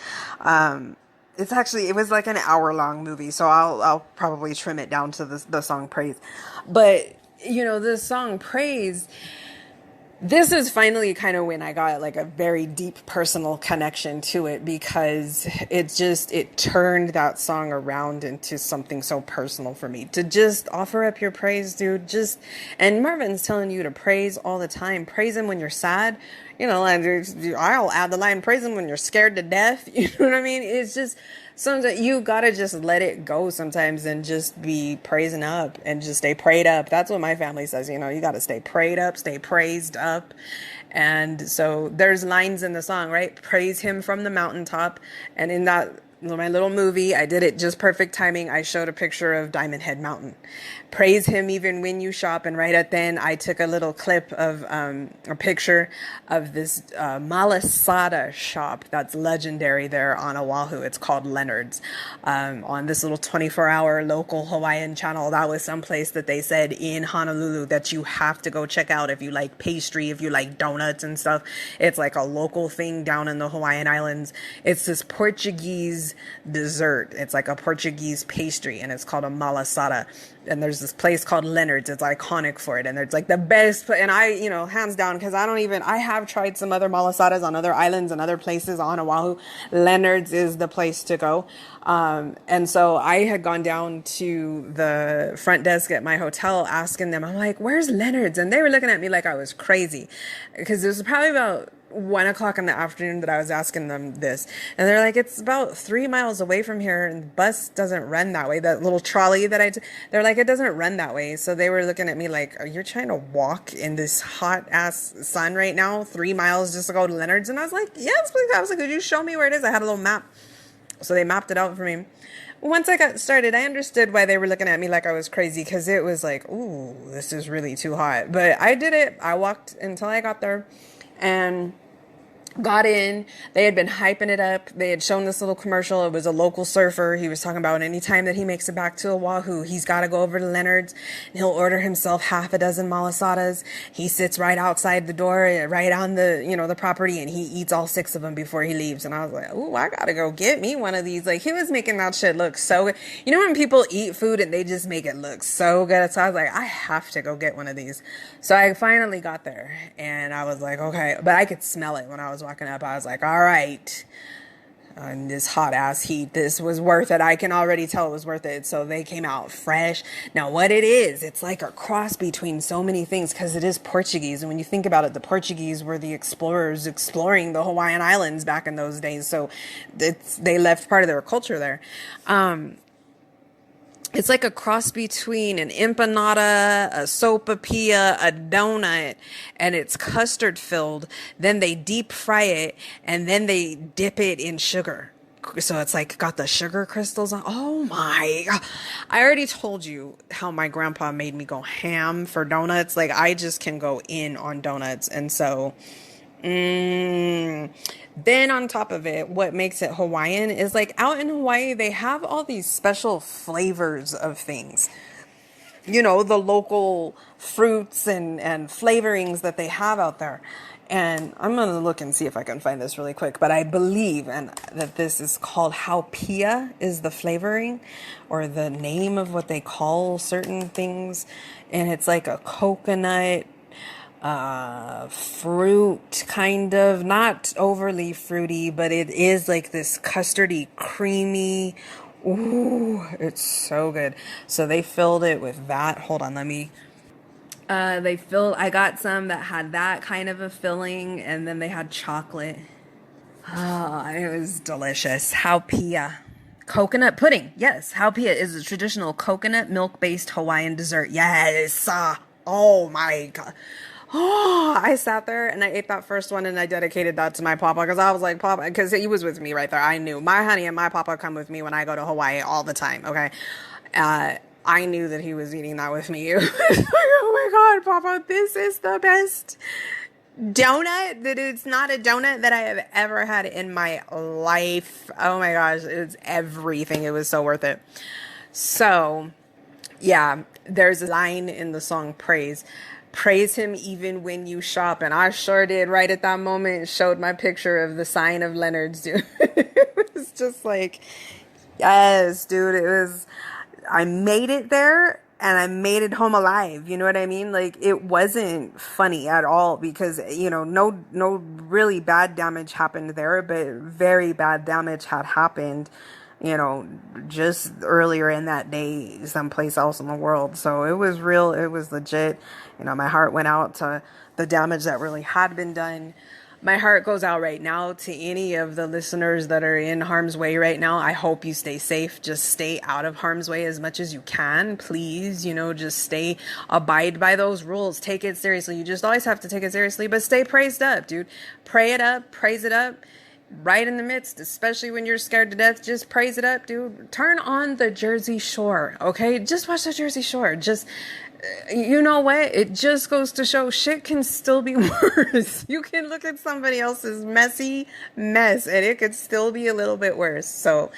It was like an hour-long movie, so I'll probably trim it down to the song "Praise." But, this song "Praise," this is finally kind of when I got like a very deep personal connection to it, because it turned that song around into something so personal for me. To just offer up your praise, dude. And Marvin's telling you to praise all the time. Praise him when you're sad. I'll add the line, praise him when you're scared to death. You know what I mean? It's just, sometimes you gotta just let it go sometimes and just be praising up and just stay prayed up. That's what my family says, you gotta stay prayed up, stay praised up. And so there's lines in the song, right? Praise him from the mountaintop. And in my little movie, I did it just perfect timing. I showed a picture of Diamond Head Mountain. Praise him even when you shop. And right at then, I took a little clip of a picture of this malasada shop that's legendary there on Oahu. It's called Leonard's. On this little 24-hour local Hawaiian channel, that was someplace that they said in Honolulu that you have to go check out if you like pastry, if you like donuts and stuff. It's like a local thing down in the Hawaiian Islands. It's this Portuguese dessert. It's like a Portuguese pastry, and it's called a malasada. And there's this place called Leonard's. It's iconic for it. And it's like the best. And I, hands down, because I have tried some other malasadas on other islands and other places on Oahu. Leonard's is the place to go. And so I had gone down to the front desk at my hotel asking them, I'm like, where's Leonard's? And they were looking at me like I was crazy, because it was probably about 1:00 in the afternoon that I was asking them this. And they're like, it's about 3 miles away from here, and the bus doesn't run that way. That little trolley that they're like, it doesn't run that way. So they were looking at me like, are you trying to walk in this hot ass sun right now 3 miles just to go to Leonard's? And I was like, yes, please. I was like, could you show me where it is? I had a little map. So they mapped it out for me. Once I got started, I understood why they were looking at me like I was crazy, because it was like, ooh, this is really too hot. But I did it. I walked until I got there and got in. They had been hyping it up. They had shown this little commercial. It was a local surfer. He was talking about any time that he makes it back to Oahu, he's got to go over to Leonard's and he'll order himself half a dozen malasadas. He sits right outside the door, right on the property, and he eats all 6 of them before he leaves. And I was like, ooh, I gotta go get me one of these. Like, he was making that shit look so good. When people eat food and they just make it look so good. So I was like, I have to go get one of these. So I finally got there, and I was like, okay, but I could smell it when I was walking up. I was like, all right, in this hot ass heat, this was worth it. I can already tell it was worth it. So they came out fresh. Now what it is, it's like a cross between so many things, because it is Portuguese. And when you think about it, the Portuguese were the explorers exploring the Hawaiian Islands back in those days. So they left part of their culture there. It's like a cross between an empanada, a sopapilla, a donut, and it's custard filled. Then they deep fry it, and then they dip it in sugar. So it's like got the sugar crystals on. Oh my God. I already told you how my grandpa made me go ham for donuts. Like, I just can go in on donuts. And so then on top of it, what makes it Hawaiian is, like, out in Hawaii, they have all these special flavors of things. The local fruits and flavorings that they have out there. And I'm going to look and see if I can find this really quick. But I believe that this is called haupia is the flavoring, or the name of what they call certain things. And it's like a coconut fruit, kind of, not overly fruity, but it is like this custardy, creamy. Ooh, it's so good. So they filled it with that. Hold on, I got some that had that kind of a filling, and then they had chocolate. Oh, it was delicious. Haupia. Coconut pudding. Yes. Haupia is a traditional coconut milk-based Hawaiian dessert. Yes. Oh my God. Oh, I sat there and I ate that first one and I dedicated that to my papa because I was like, Papa, because he was with me right there. I knew my honey and my papa come with me when I go to Hawaii all the time. Okay. I knew that he was eating that with me. It was like, oh my God, Papa, this is the best donut. That it's not a donut that I have ever had in my life. Oh my gosh, it's everything. It was so worth it. So yeah, there's a line in the song Praise him even when you shop, and I sure did right at that moment. Showed my picture of the sign of Leonard's, dude. It was just like, yes, dude. It was, I made it there and I made it home alive. You know what I mean? Like, it wasn't funny at all because, you know, no really bad damage happened there, but very bad damage had happened, you know, just earlier in that day, someplace else in the world. So it was real. It was legit. You know, my heart went out to the damage that really had been done. My heart goes out right now to any of the listeners that are in harm's way right now. I hope you stay safe. Just stay out of harm's way as much as you can, please. You know, just abide by those rules. Take it seriously. You just always have to take it seriously, but stay praised up, dude. Pray it up, praise it up. Right in the midst, especially when you're scared to death, just praise it up, dude. Turn on the Jersey Shore, okay? Just watch the Jersey Shore. Just, you know what? It just goes to show shit can still be worse. You can look at somebody else's messy mess and it could still be a little bit worse. So,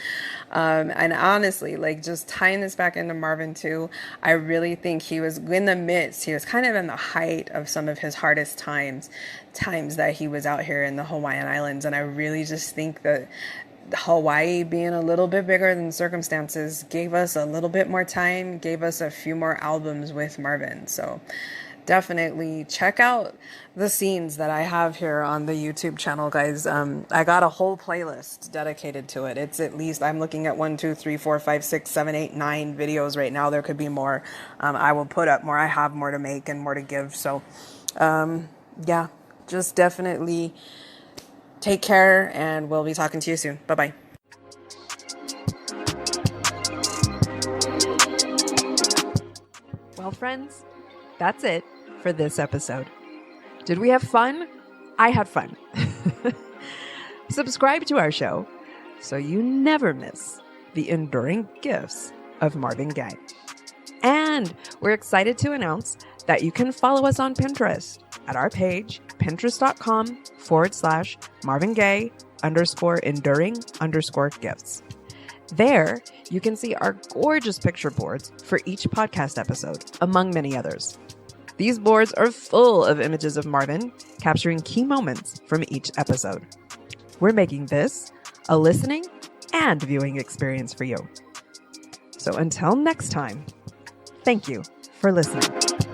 and honestly, like, just tying this back into Marvin too, I really think he was in the midst. He was kind of in the height of some of his hardest times that he was out here in the Hawaiian Islands. And I really just think that Hawaii being a little bit bigger than circumstances gave us a little bit more time, gave us a few more albums with Marvin. So definitely check out the scenes that I have here on the YouTube channel, guys. I got a whole playlist dedicated to it. It's at least, I'm looking at 1, 2, 3, 4, 5, 6, 7, 8, 9 videos right now. There could be more. I will put up more. I have more to make and more to give. So yeah, just definitely take care, and we'll be talking to you soon. Bye-bye. Well, friends, that's it for this episode. Did we have fun? I had fun. Subscribe to our show so you never miss the enduring gifts of Marvin Gaye. And we're excited to announce that you can follow us on Pinterest at our page, pinterest.com/Marvin Gaye _enduring_gifts. There, you can see our gorgeous picture boards for each podcast episode, among many others. These boards are full of images of Marvin, capturing key moments from each episode. We're making this a listening and viewing experience for you. So until next time, thank you for listening.